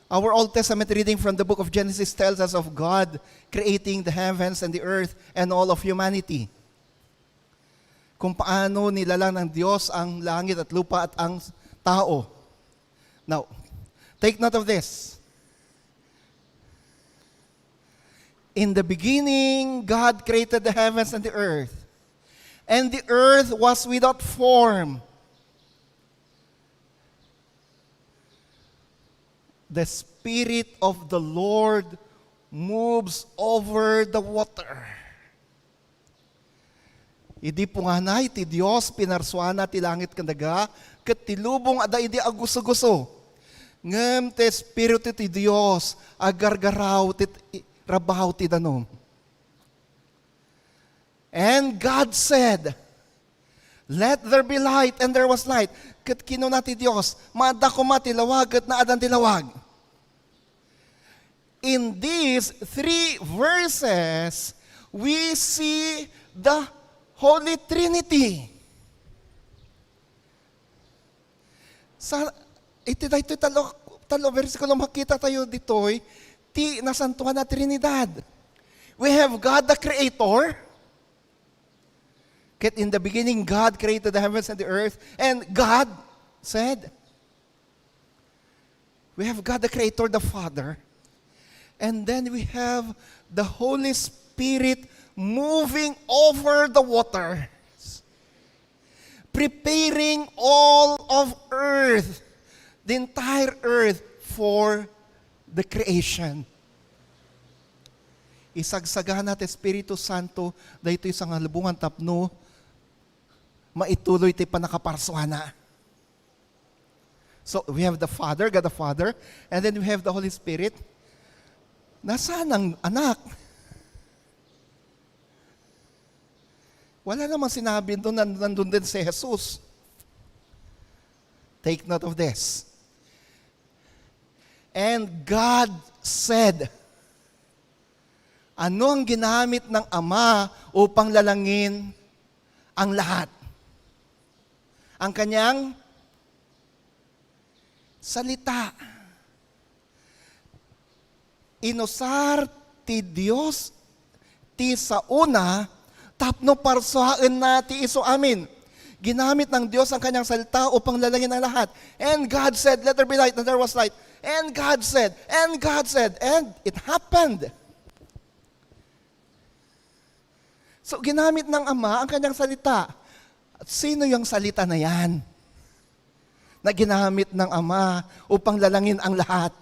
Our Old Testament reading from the book of Genesis tells us of God creating the heavens and the earth and all of humanity. Kung paano nilalang ng Diyos ang langit at lupa at ang tao. Now, take note of this. In the beginning, God created the heavens and the earth. And the earth was without form. The Spirit of the Lord moves over the water. Idi po nga na, iti Diyos, pinarswana ti langit kandaga, kat ti lubong ada idi aguso-guso. Ngem te Espiritu ti Diyos, agargaraw ti rabaw ti danom. And God said, let there be light, and there was light. Kat kinuna ti Diyos, maada ko matilawag, kat naadan tilawag. In these 3 verses, we see the Holy Trinity. Sa iti daytoy talo versikulo makita tayo ditoy ti nasantuhan na Trinidad. We have God the Creator. Ket in the beginning God created the heavens and the earth, and God said, we have God the Creator, the Father, and then we have the Holy Spirit moving over the waters, preparing all of earth, the entire earth for the creation. Isagsagan natin Espiritu Santo dahito isang halubungan tapno, maituloy ti panakaparswana. So we have the Father, God the Father, and then we have the Holy Spirit. Nasaan ang anak? Wala namang sinabi doon, nandun din si Jesus. Take note of this. And God said, ano ang ginamit ng Ama upang lalangin ang lahat? Ang kanyang salita. Inusar ti Diyos ti sa una, tapno parsaan na ti iso amin. Ginamit ng Diyos ang kanyang salita upang lalangin ang lahat. And God said, let there be light, and there was light. And God said, and God said, and it happened. So ginamit ng Ama ang kanyang salita. At sino yung salita na yan? Na ginamit ng Ama upang lalangin ang lahat.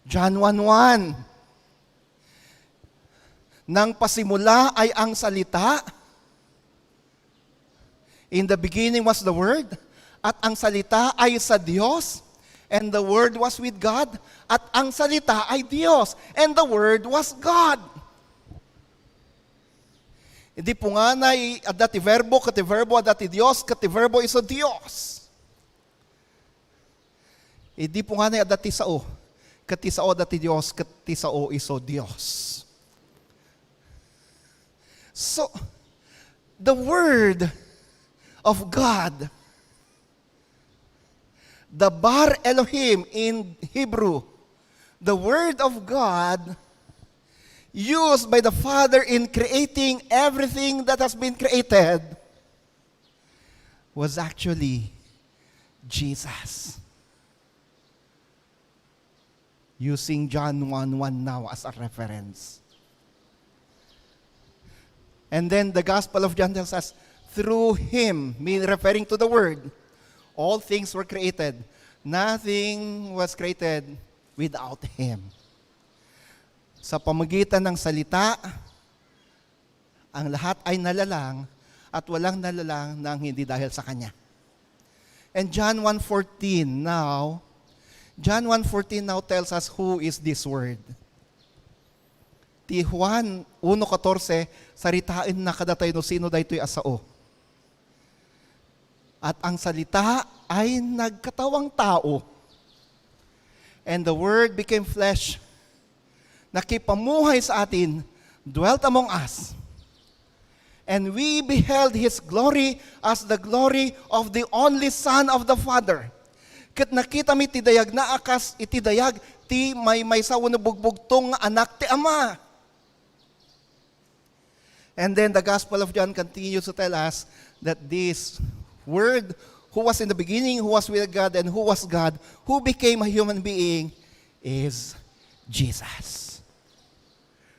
John 1:1. Nang pasimula ay ang salita. In the beginning was the Word. At ang salita ay sa Diyos. And the Word was with God. At ang salita ay Diyos. And the Word was God. Hindi po nga na adati verbo, kati verbo adati Diyos, kati verbo iso Diyos. Hindi po nga na adati sao, kati sao adati Diyos, kati sao iso Diyos. So, the Word of God, the Bar Elohim in Hebrew, the Word of God, used by the Father in creating everything that has been created, was actually Jesus. Using John 1:1 now as a reference. And then the Gospel of John tells us, through Him, referring to the Word, all things were created. Nothing was created without Him. Sa pamagitan ng salita, ang lahat ay nalalang at walang nalalang nang hindi dahil sa Kanya. And John 1:14 now tells us who is this Word. Ti Juan 1:14, saritain na kadatay no sino daytoy asao. At ang salita ay nagkatawang tao. And the Word became flesh, nakipamuhay sa atin, dwelt among us. And we beheld His glory as the glory of the only Son of the Father. Ket nakita mi ti dayag na akas iti dayag ti may sa bugbugtong anak ti Ama. And then the Gospel of John continues to tell us that this Word, who was in the beginning, who was with God, and who was God, who became a human being, is Jesus.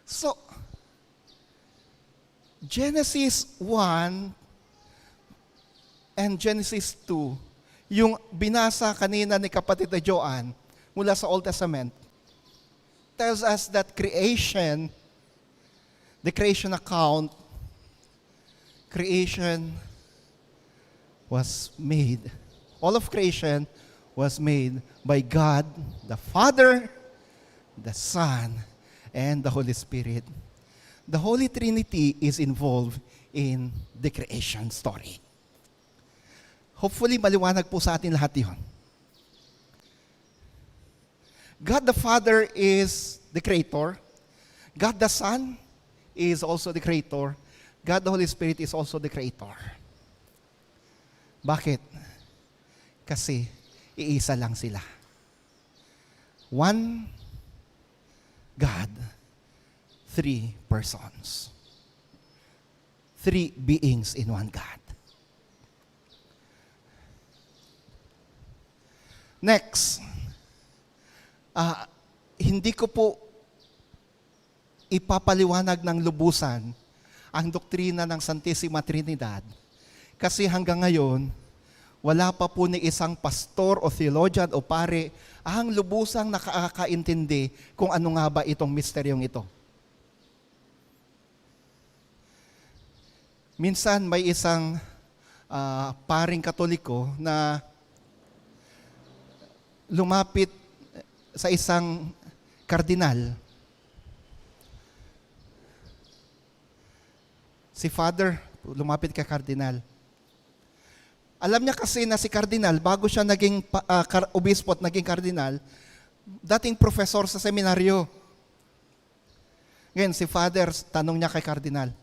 So, Genesis 1 and Genesis 2, yung binasa kanina ni kapatid na Joanne mula sa Old Testament, tells us that creation, the creation account, creation was made. All of creation was made by God, the Father, the Son, and the Holy Spirit. The Holy Trinity is involved in the creation story. Hopefully, maliwanag po sa atin lahat yun. God the Father is the Creator. God the Son is also the Creator. God the Holy Spirit is also the Creator. Bakit? Kasi iisa lang sila. One God, three persons. Three beings in one God. Next, hindi ko po ipapaliwanag ng lubusan ang doktrina ng Santissima Trinidad kasi hanggang ngayon, wala pa po ni isang pastor o theologian o pare ang lubusang nakakaintindi kung ano nga ba itong misteryong ito. Minsan may isang paring Katoliko na lumapit sa isang kardinal. Si Father, lumapit kay kardinal. Alam niya kasi na si kardinal, bago siya naging obispo at naging kardinal, dating professor sa seminaryo. Ngayon, si Father, tanong niya kay kardinal,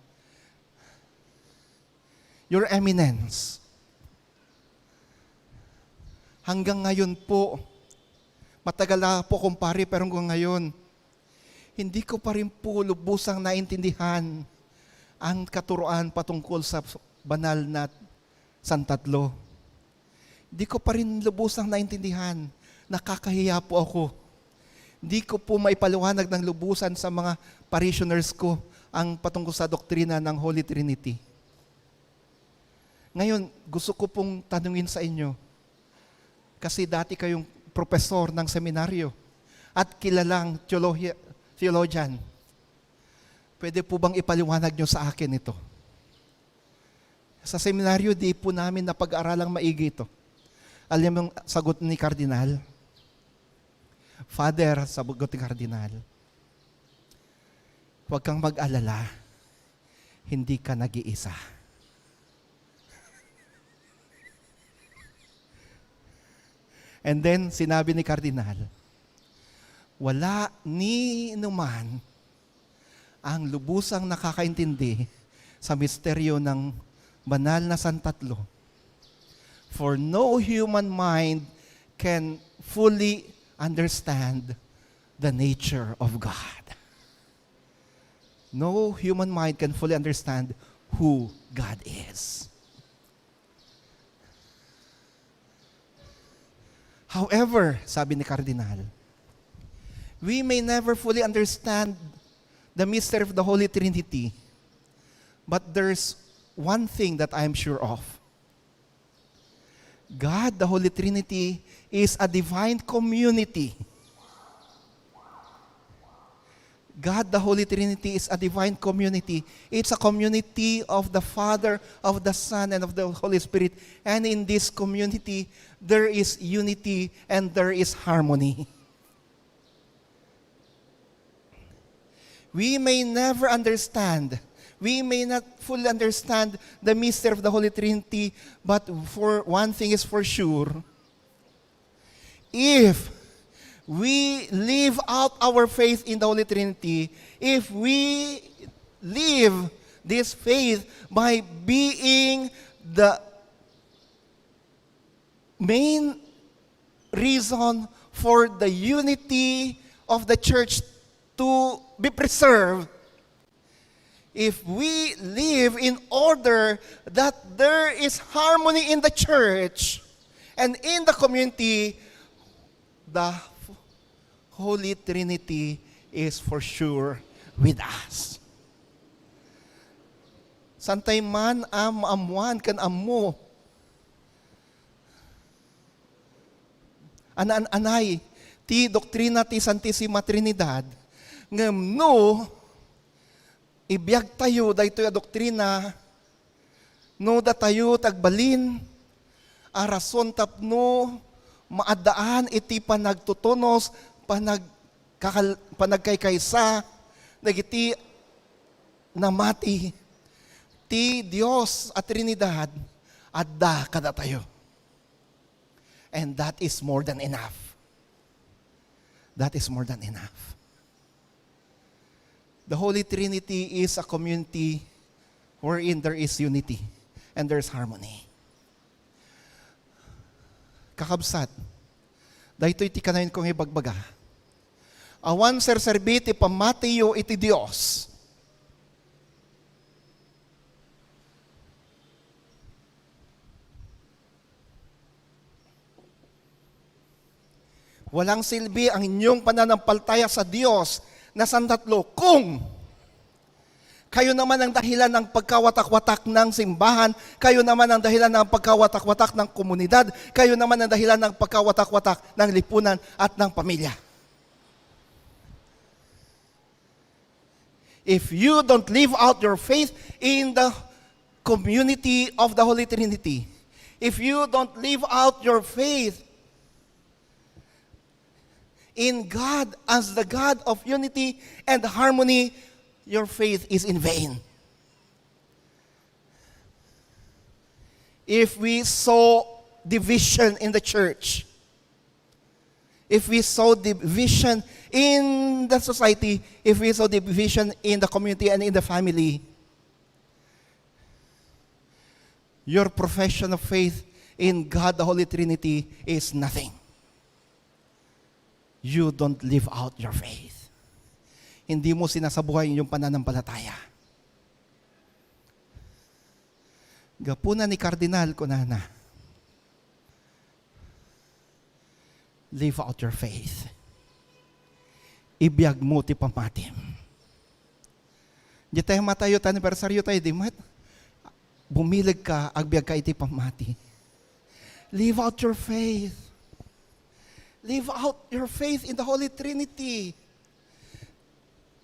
Your Eminence, hanggang ngayon po, matagal na po kong pari, pero hanggang ngayon, hindi ko pa rin po lubusang naintindihan ang katuruan patungkol sa banal na Santatlo. Hindi ko pa rin lubusang naintindihan. Nakakahiya po ako. Hindi ko po maipaliwanag ng lubusan sa mga parishioners ko ang patungkol sa doktrina ng Holy Trinity. Ngayon, gusto ko pong tanungin sa inyo, kasi dati kayong profesor ng seminaryo at kilalang theologian, pwede po bang ipaliwanag nyo sa akin ito? Sa seminaryo, di po namin napag-aralang maigi ito. Alam mo sagot ni Kardinal? Father, sagot ni Kardinal, huwag kang mag-alala, hindi ka nag-iisa. And then, sinabi ni Kardinal, wala ni numan ang lubusang nakakaintindi sa misteryo ng banal na Santatlo. For no human mind can fully understand the nature of God. No human mind can fully understand who God is. However, sabi ni Kardinal, we may never fully understand the mystery of the Holy Trinity, but there's one thing that I'm sure of. God, the Holy Trinity, is a divine community. God, the Holy Trinity, is a divine community. It's a community of the Father, of the Son, and of the Holy Spirit. And in this community, there is unity and there is harmony. We may never understand, we may not fully understand the mystery of the Holy Trinity, but for one thing is for sure, if we live out our faith in the Holy Trinity, if we live this faith by being the main reason for the unity of the church to be preserved. If we live in order that there is harmony in the church and in the community, the Holy Trinity is for sure with us. Santay man amuan kan amu. Anay, ti doktrina ti Santissima Trinidad, ngem no, ibiyag tayo daytoy a doktrina, no da tayo tagbalin, a rason tapno, maadaan iti panagtutunos, panagkaykaysa, dagiti namati, ti Dios at Trinidad, adda kada tayo. And that is more than enough. That is more than enough. The Holy Trinity is a community wherein there is unity and there is harmony. Kakabsat, dahito iti kanayon kong ibagbaga. Awan serserbi ti pamatiyo iti Dios. Walang silbi ang inyong pananampalataya sa Diyos na sandatlo kung kayo naman ang dahilan ng pagkawatak-watak ng simbahan, kayo naman ang dahilan ng pagkawatak-watak ng komunidad, kayo naman ang dahilan ng pagkawatak-watak ng lipunan at ng pamilya. If you don't live out your faith in the community of the Holy Trinity, if you don't live out your faith in God as the God of unity and harmony, your faith is in vain. If we sow division in the church, if we sow division in the society, if we sow division in the community and in the family, your profession of faith in God, the Holy Trinity, is nothing. You don't live out your faith. Hindi mo sinasabuhay yung pananampalataya. Gapuna ni Kardinal Kunana, live out your faith. Ibiyag mo ti pamatim. Di tayo matayo tayo, anibersaryo tayo, di mat? Bumilig ka, agbyag ka iti pamati. Live out your faith. Live out your faith in the Holy Trinity.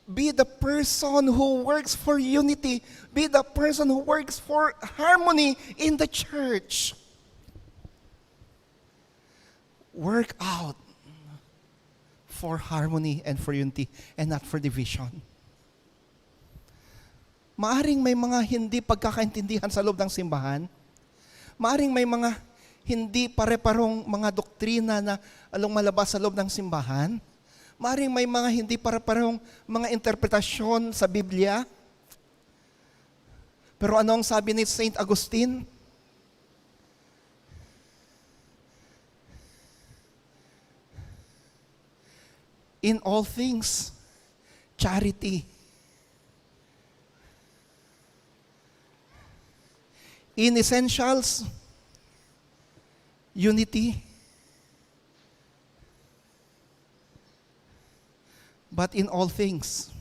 Be the person who works for unity. Be the person who works for harmony in the church. Work out for harmony and for unity and not for division. Maaring may mga hindi pagkakaintindihan sa loob ng simbahan. Maaring may mga hindi pare-parong mga doktrina na along malabas sa loob ng simbahan. Maaring may mga hindi pare-parong mga interpretasyon sa Biblia. Pero ano ang sabi ni Saint Agustin? In all things, charity. In essentials, unity. But in all things,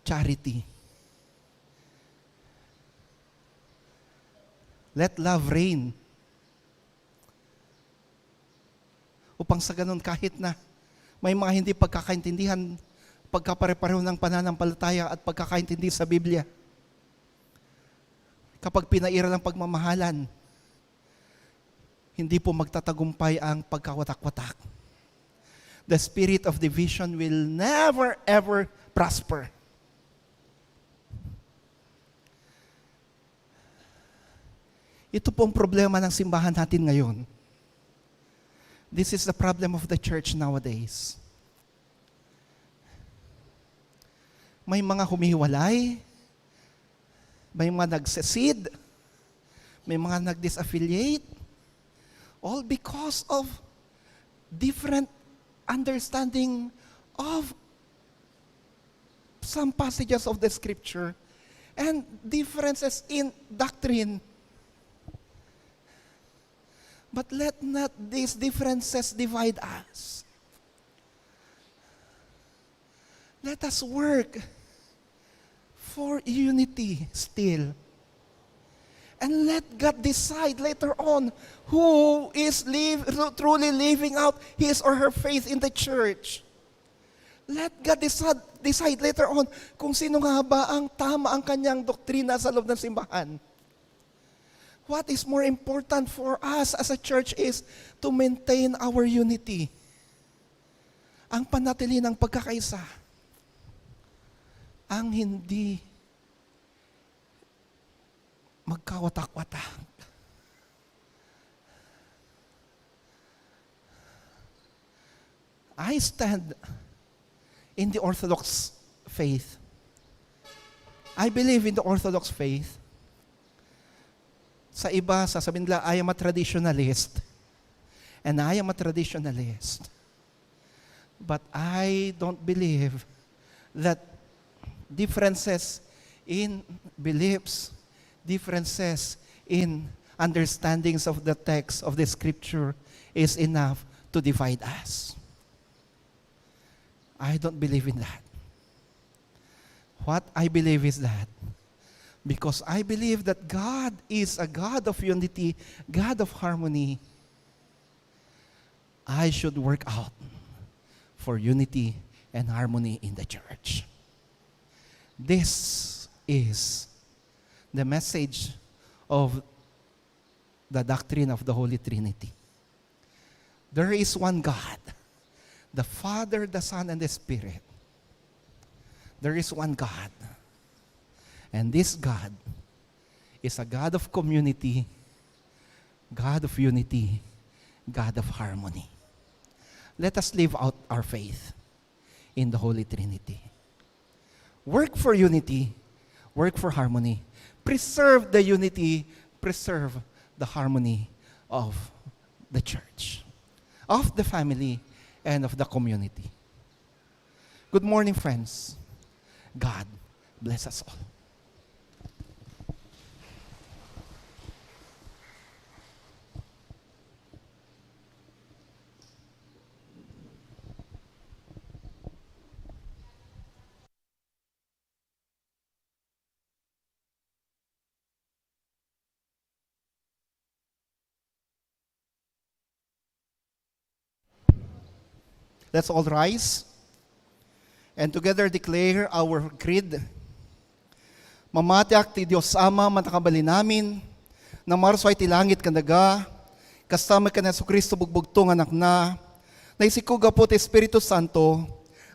charity. Let love reign. Upang sa ganun kahit na may mga hindi pagkakaintindihan, pagkapare-pareho ng pananampalataya at pagkakaintindi sa Biblia, kapag pinaira ng pagmamahalan, hindi po magtatagumpay ang pagkawatak-watak. The spirit of division will never ever prosper. Ito pong problema ng simbahan natin ngayon. This is the problem of the church nowadays. May mga humihiwalay, May mga nagsesid. May mga nag-disaffiliate. All because of different understanding of some passages of the scripture and differences in doctrine. But let not these differences divide us. Let us work for unity still. And let God decide later on who is truly living out his or her faith in the church. Let God decide later on kung sino nga ba ang tama ang kanyang doktrina sa loob ng simbahan. What is more important for us as a church is to maintain our unity. Ang panatili ng pagkakaisa. Ang hindi magkawatak-watak. I stand in the Orthodox faith. I believe in the Orthodox faith. Sa iba, sasabihin nila, I am a traditionalist. And I am a traditionalist. But I don't believe that differences in beliefs, differences in understandings of the text of the scripture is enough to divide us. I don't believe in that. What I believe is that because I believe that God is a God of unity, God of harmony, I should work out for unity and harmony in the church. This is the message of the doctrine of the Holy Trinity. There is one God, the Father, the Son, and the Spirit. There is one God. And this God is a God of community, God of unity, God of harmony. Let us live out our faith in the Holy Trinity. Work for unity, work for harmony. Preserve the unity, preserve the harmony of the church, of the family, and of the community. Good morning, friends. God bless us all. Let's all rise and together declare our creed. Mamatiak ti Diyos Ama matakabali namin, na marsway ti langit kandaga, kasama ka na Yesu Kristo bugbugtong anak na isikuga po ti Espiritu Santo,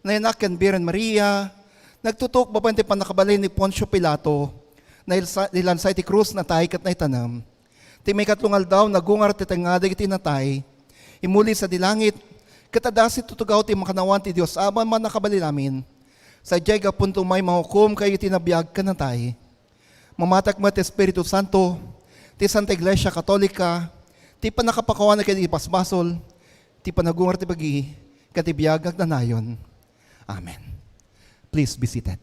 na yanak kan Birhen Maria, nagtutok baban ti panakabalin ni Poncio Pilato, na ilansay ti krus na tay kat na itanam. Ti may katlungal daw, nagungar ti tangadag iti natay, imuli sa dilangit, katadasit tutugaw ti makanawan ti Diyos aban man nakabali namin. Sa diyag apunto may mahukom kayo tinabiyag ka na tay. Mamatak mo ti Espiritu Santo, ti Santa Iglesia Katolika, ti panakapakawan na kayo ipasbasol, ti panagungar ti bagi, katibiyag agnanayon. Amen. Please be seated.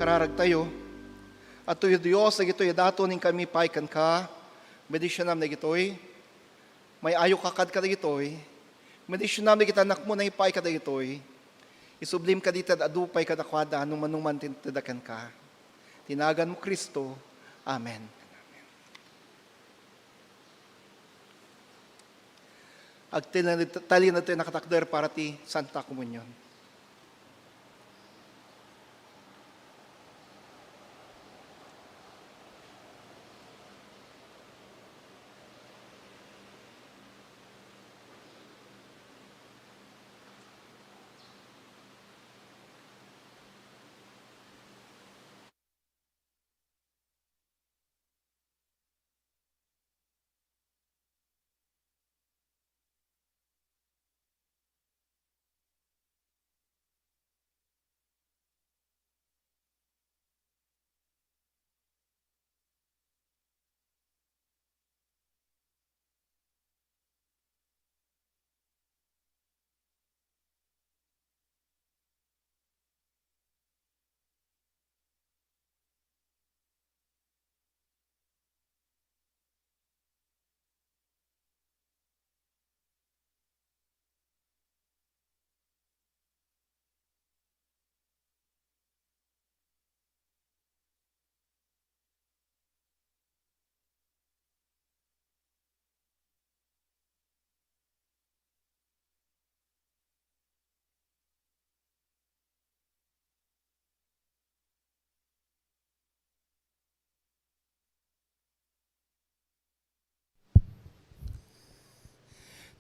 kararag tayo. At tuyo Diyos, na gito'y dato ning kami paikan ka, medisyonam na gito'y, may ayo kakad ka na gito'y, medisyonam na kita nakmo na ipay ka na gito'y, isublim ka dita adupay ka nakwada, numan tintadakan ka. Tinagan mo Kristo. Amen. Agtali na tayo nakatakder para ti Santa Komunyon.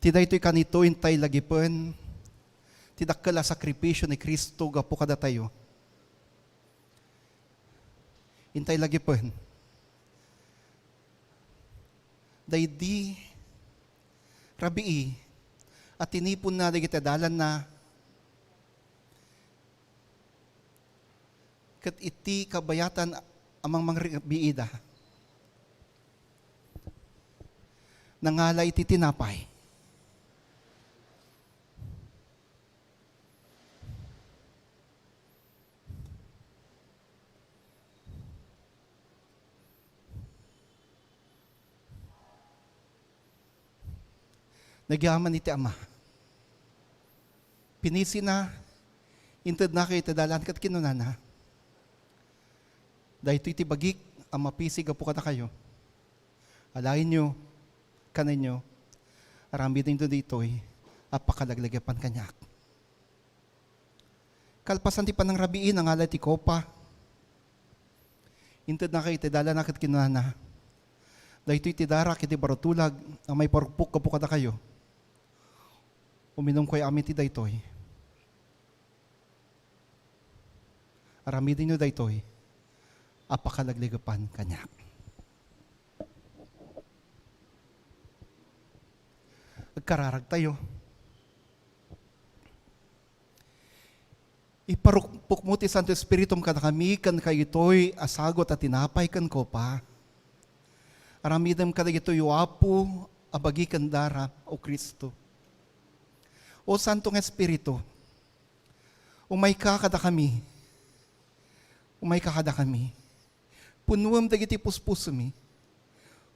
Tiday ito'y kanito, intay lagipen, tidakkel a sakripisyo ni Kristo, gapo kada tayo. Intay lagipen. Daydi, rabii, at tinipon na di kita dalan na, kat iti kabayatan amang mga biida. Nangala iti tinapay. Nagyaman iti ama. Pinisi na, intad na kayo tadalan kat kinunana. Dahil iti bagik, ang mapisig po kada kayo. Alain nyo, kanin nyo, arami din doon dito'y, apakalaglagipan kanyak. Kalpasan ti panang rabiin, ang alay ti kopa. Intad na kayo tadalan na kat kinunana. Dahil iti darak, iti barutulag, ang may parupok po kada kayo. Uminom ko'y amin ti daytoy. Aramidin nyo daytoy, apakalaglegapan kanyak. Agkararag tayo. Iparukpok mo ti Santo Espiritum kada kami, kan kayo ito'y asagot at tinapay kan ko pa. Aramidam kada ito'y wapo, abagi kan dara, o Kristo. O Santong Espiritu, umay ka kada kami. Umay ka kada kami. Punuam dagiti puspuso mi.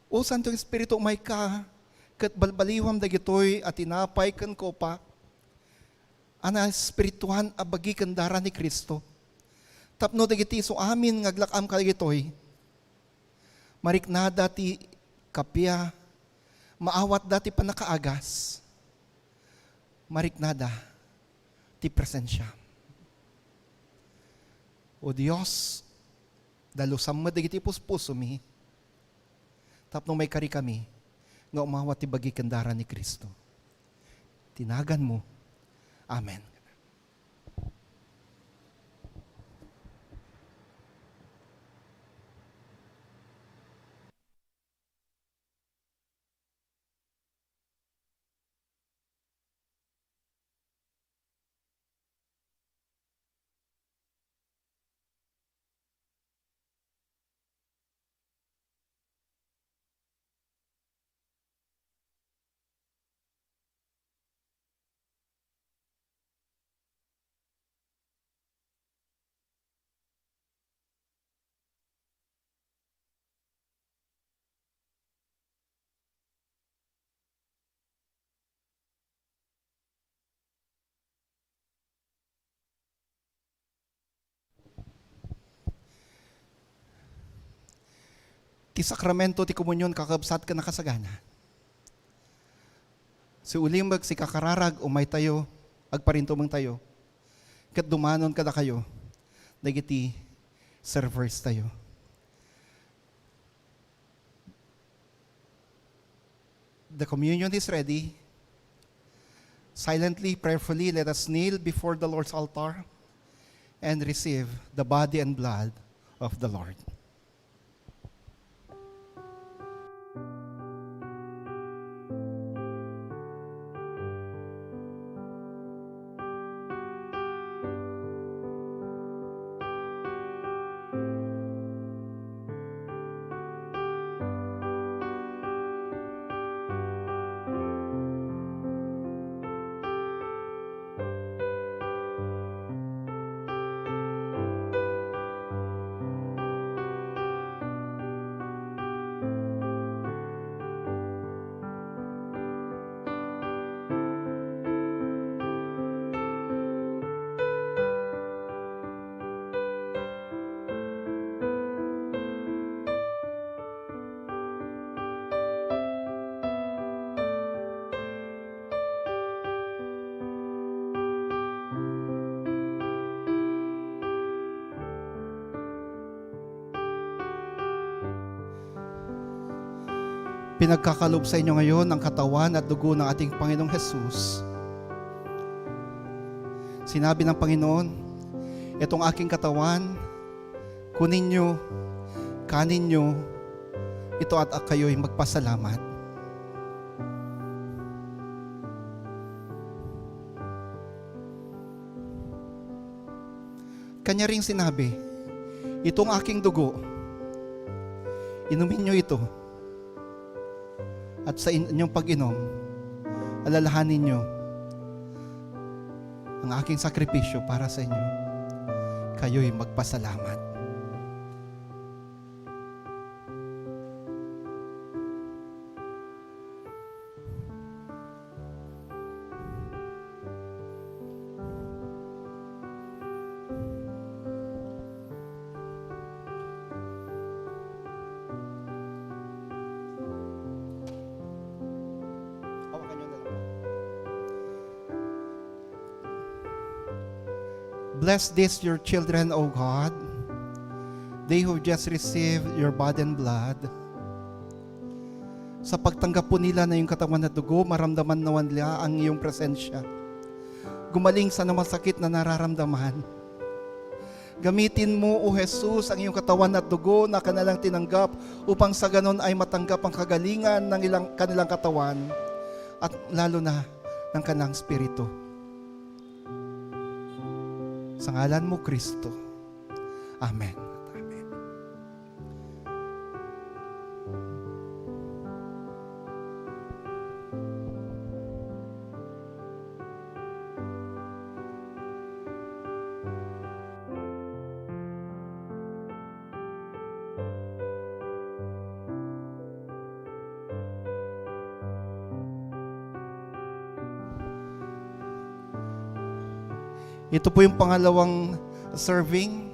O Santong Espiritu, umay ka, kat balbaliwam dagitoy at tinapay kan ko pa. Ana espirituhan abagi kan dara ni Kristo. Tapno dagiti so amin ngaglakam ka dagitoy. Mariknada ti kapya, maawat dati pa nakaagas. Mariknada ti presensya. O Diyos, dalusam mo dagiti puspuso mi, tapno may kari kami, nga umawat ti bagi kandara ni Kristo. Tinagan mo. Amen. ti sakramento ti komunyon kakabsat ka nakasagana. Si ulimbag si kakararag umay tayo, agparintumang tayo. Kat dumanon kada kayo, dagiti servers tayo. The communion is ready. Silently, prayerfully, let us kneel before the Lord's altar and receive the body and blood of the Lord. Pinagkakalob sa inyo ngayon ang katawan at dugo ng ating Panginoong Jesus. Sinabi ng Panginoon, itong aking katawan, kunin nyo, kanin nyo, ito at kayo'y magpasalamat. Kanya ring sinabi, itong aking dugo, inumin nyo ito. At sa inyong pag-inom, alalahanin nyo ang aking sakripisyo para sa inyo. Kayo'y magpasalamat. Bless these your children, O God, they who just received your body and blood. Sa pagtanggap po nila na yung katawan at dugo, maramdaman naman nila ang iyong presensya. Gumaling sa namang sakit na nararamdaman. Gamitin mo, O Jesus, ang iyong katawan at dugo na kanilang tinanggap upang sa ganon ay matanggap ang kagalingan ng kanilang katawan at lalo na ng kanilang spirito. Sa ngalan mo, Kristo. Amen. Amen. Ito po yung pangalawang serving.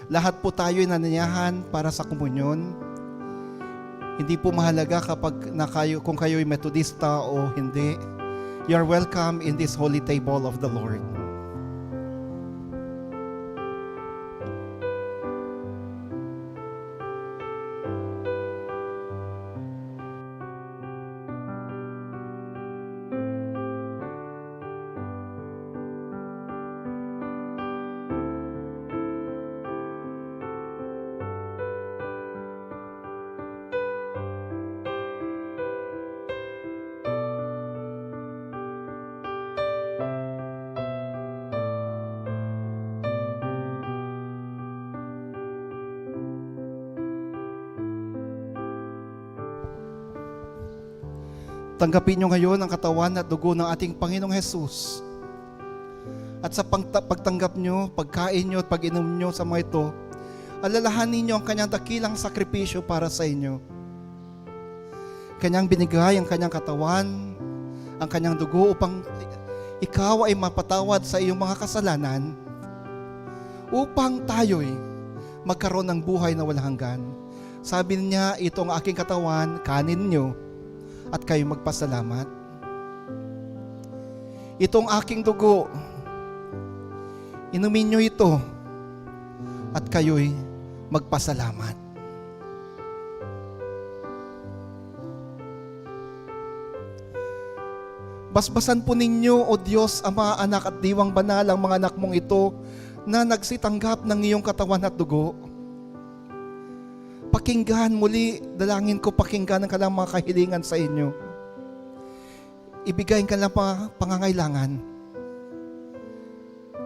Lahat po tayo ay nananayahan para sa komunyon. Hindi po mahalaga kung kayo ay Metodista o hindi. You are welcome in this holy table of the Lord. Tanggapin nyo ngayon ang katawan at dugo ng ating Panginoong Jesus. At sa pagtanggap nyo, pagkain nyo at pag-inom nyo sa mga ito, alalahanin nyo ang kanyang dakilang sakripisyo para sa inyo. Kanyang binigay ang kanyang katawan, ang kanyang dugo upang ikaw ay mapatawad sa iyong mga kasalanan, upang tayo'y magkaroon ng buhay na walang hanggan. Sabi niya, itong aking katawan, kanin nyo, at kayo magpasalamat. Itong aking dugo, inumin nyo ito, at kayo'y magpasalamat. Basbasan po ninyo, O Diyos, Ama, Anak at Diwang Banal, ang mga anak mong ito na nagsitanggap ng iyong katawan at dugo. Pakinggan muli, dalangin ko, pakinggan ang kanilang mga kahilingan sa inyo. Ibigay ang kanilang pangangailangan.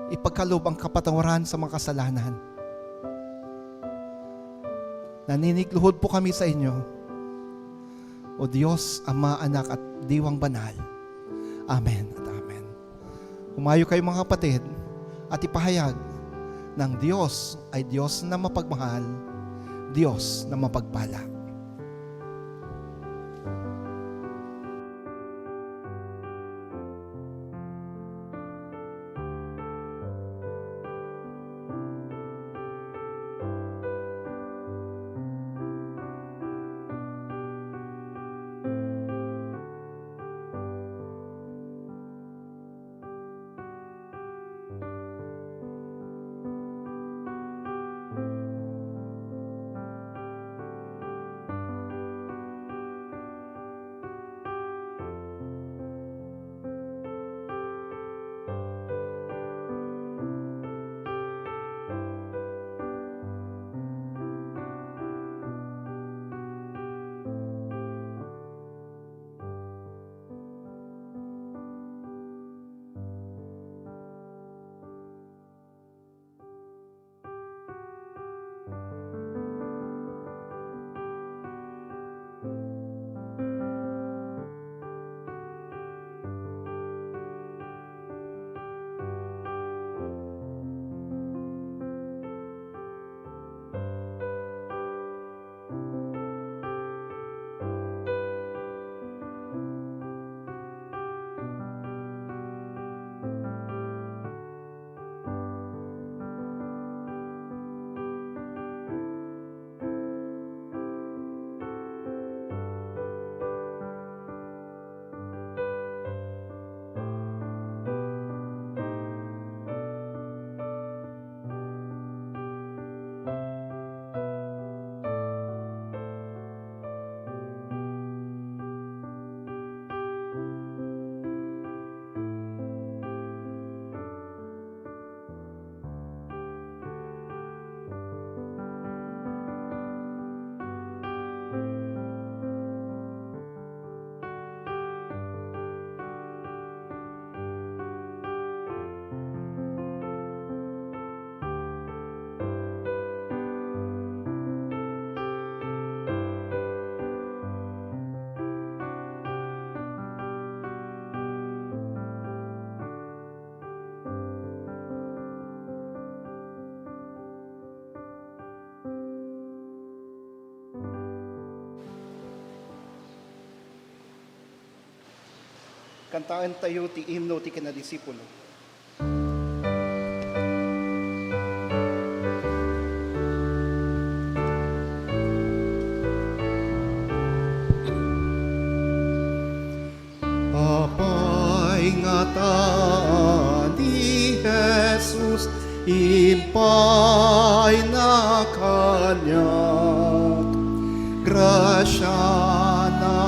Ipagkaloob ang kapatawaran sa mga kasalanan. Naninigluhod po kami sa inyo, O Diyos, Ama, Anak at Diwang Banal. Amen at amen. Humayo kayo mga kapatid at ipahayag ng Diyos ay Diyos na mapagmahal, Diyos na mapagpala. Kantaan tayo ti himno ti kinadisipulo. Apay nga ta ni Jesus, impay na kanyak, grasya na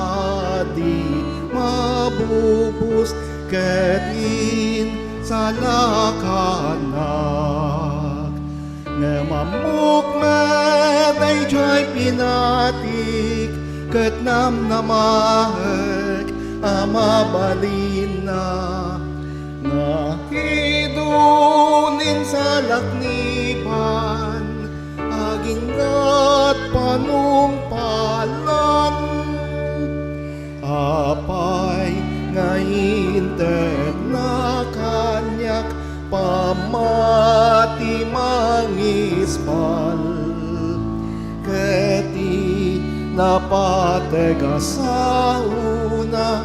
di mabubus ketin sa lakanak, nga mamukmet ay jay pinatik, ket namnamahek amabalin na, nga hidunin sa laknipan, aginggat panumpalan, apay nga hintet na kanyak, pamati mangispal, keti napatega sa una,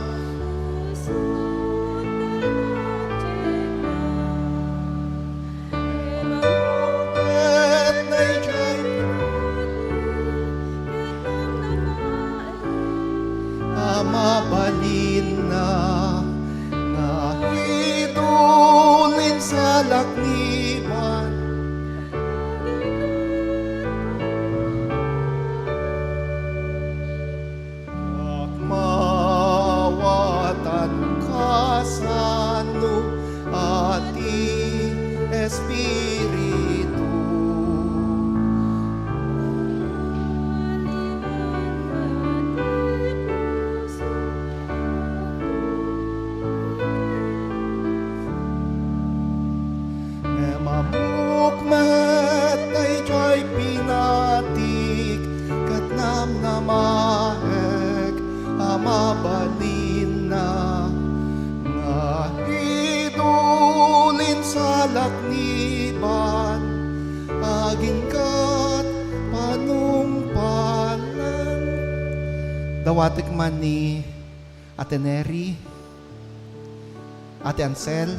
Espiritu. Mamukmat ay joy pinatik kat namnamahek amabalin na nga idulin sa lakniban aging kat panungpalan. Dawatik man ni Ate Neri, Ate Ansel,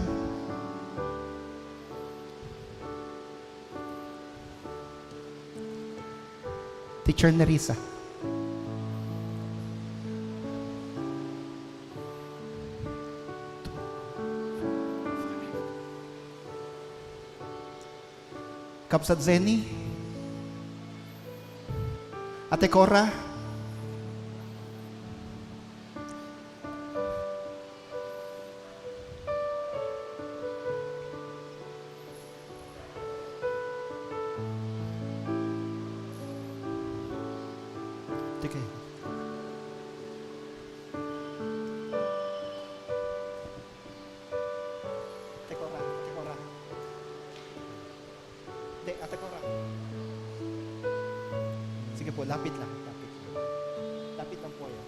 Teacher Nerissa. Kapsat Zeni. Ate Cora. Sige. Ate Cora, Ate Cora. Hindi, Ate Cora. Sige po, lapit lang. Lapit. Lapit lang po yan.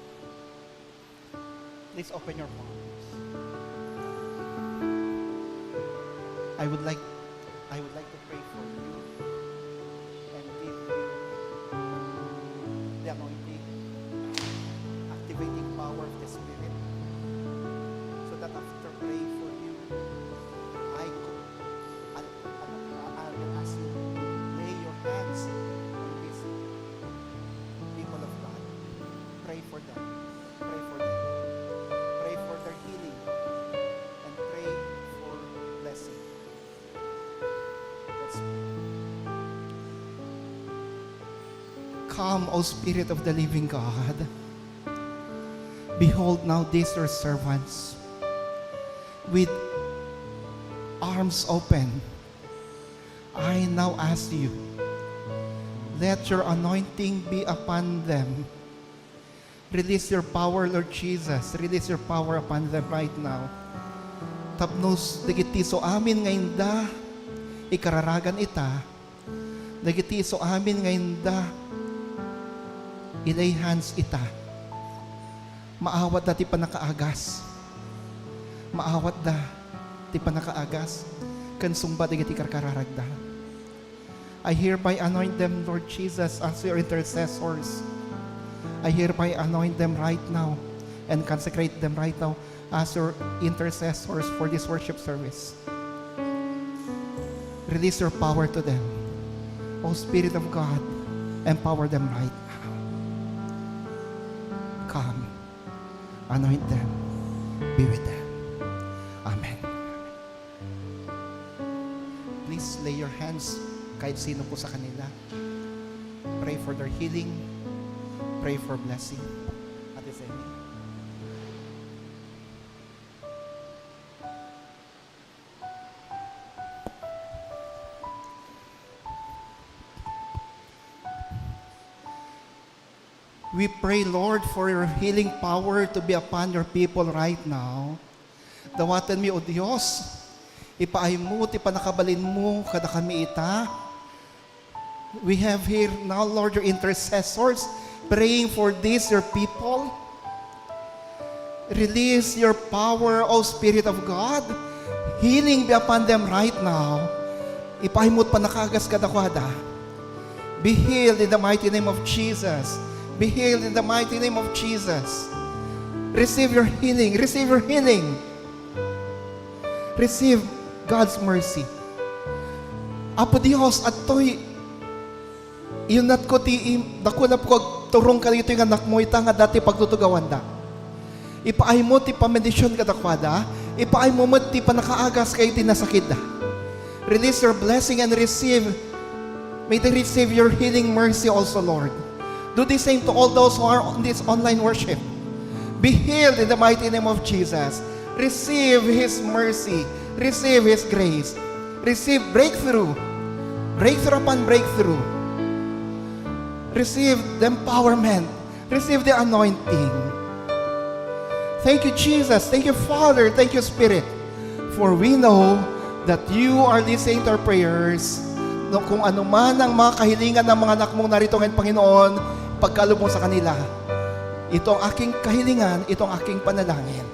Please open your palms. I would like to pray for you and give you the anointing, activating power of the Spirit, so that after praying for you, I will ask you to lay your hands on these people of God. Pray for them. Pray for them. Pray for their healing and pray for blessing. Let's pray. Come, O Spirit of the living God. Behold now these your servants with arms open. I now ask you, let your anointing be upon them. Release your power, Lord Jesus. Release your power upon them right now. Tapnos dagiti so amin ngayon da, ikararagan ita. Dagiti so amin ngayon da, ilay hands ita. Maawat da ti panakaagas. Maawat da ti panakaagas. Kansumba dagiti karkararagda. I hereby anoint them, Lord Jesus, as your intercessors. I hereby anoint them right now and consecrate them right now as your intercessors for this worship service. Release your power to them. O Spirit of God, empower them right now. Come, anoint them, be with them. Amen. Please lay your hands kahit sino po sa kanila. Pray for their healing. Pray for blessing. Ate Zeni. We pray, Lord, for your healing power to be upon your people right now. Dawatan mi, O Diyos, ipaay mo, ipanakabalin mo, kada kami ita. We have here now, Lord, your intercessors, praying for this, your people. Release your power, O Spirit of God. Healing be upon them right now. Ipaay mo, panakagas kadakwada. Be healed in the mighty name of Jesus. Be healed in the mighty name of Jesus. Receive your healing. Receive your healing. Receive God's mercy. Apo Dios, at to'y yunat ko ti dakulap ko turong ka dito yung anak mo ita nga dati pagtutugawan da. Ipaay mo ti pamedisyon kadakwada. Ipaay mo ti panakaagas kayo ti nasakit da. Release your blessing and receive. May they receive your healing mercy also, Lord. Do the same to all those who are on this online worship. Be healed in the mighty name of Jesus. Receive His mercy. Receive His grace. Receive breakthrough. Breakthrough upon breakthrough. Receive the empowerment. Receive the anointing. Thank you, Jesus. Thank you, Father. Thank you, Spirit. For we know that you are listening to our prayers. No, kung ano man ang mga kahilingan ng mga anak mong narito ngayon, Panginoon, pagkaloob mo sa kanila. Ito ang aking kahilingan, ito ang aking panalangin.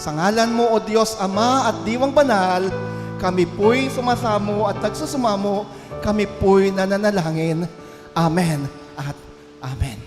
Sa ngalan mo, O Diyos, Ama at Diwang Banal, kami po'y sumasamo at nagsusumamo, kami po'y nananalangin. Amen at Amen.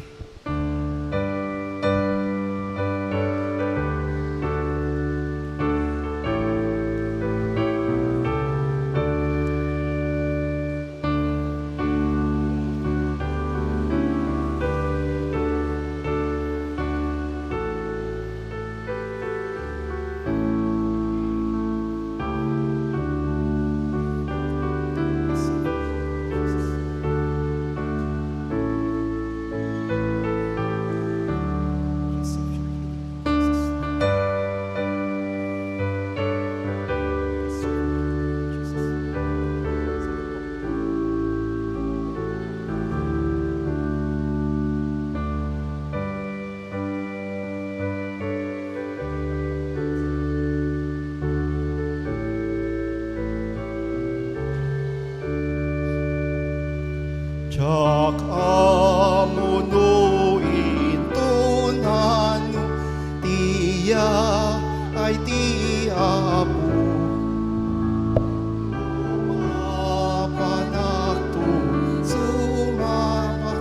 Jak amunuin tunanu tiya ay tiapu mapanaktu sumapat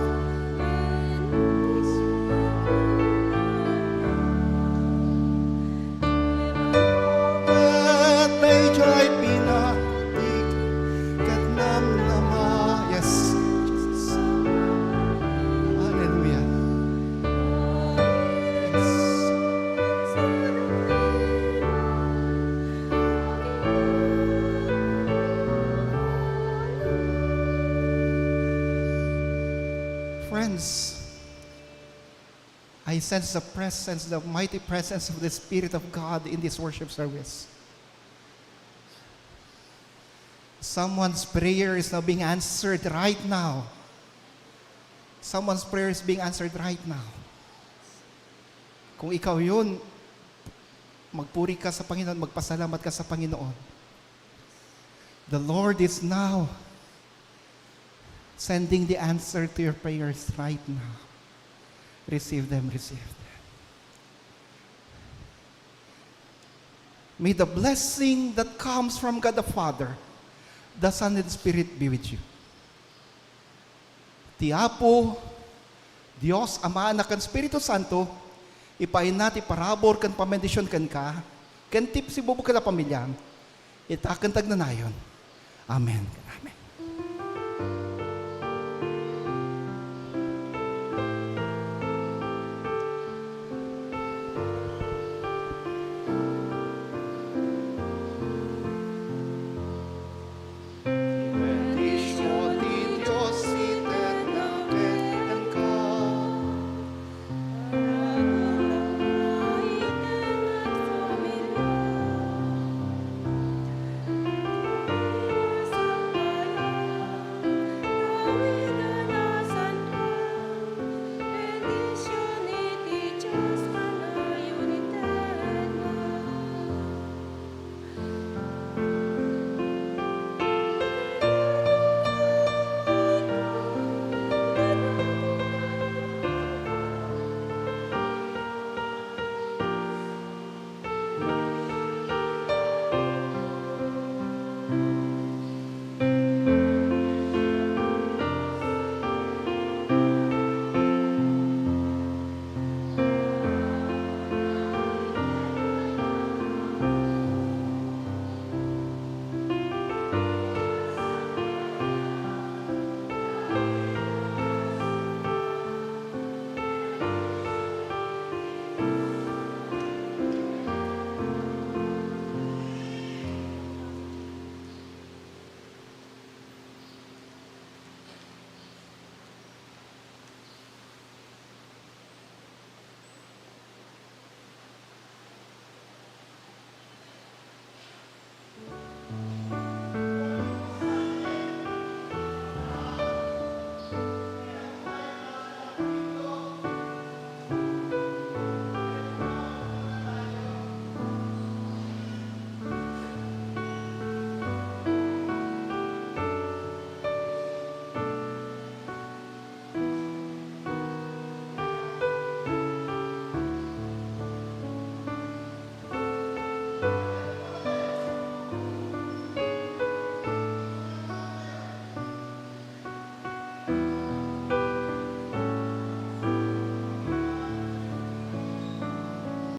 patay jay pinatik kat nam nama. Yes. Hallelujah. Yes. Friends, I sense the presence, the mighty presence of the Spirit of God in this worship service. Someone's prayer is now being answered right now. Someone's prayer is being answered right now. Kung ikaw yun, magpuri ka sa Panginoon, magpasalamat ka sa Panginoon. The Lord is now sending the answer to your prayers right now. Receive them, receive them. May the blessing that comes from God the Father, the Son and Spirit be with you. Ti Apo, Dios, Ama, Anak, kan Espiritu Santo, ipain natin parabor kan pamendisyon kan ka, kan tip si bubo ka na pamilyang, itakan tagnanayon. Amen. Amen.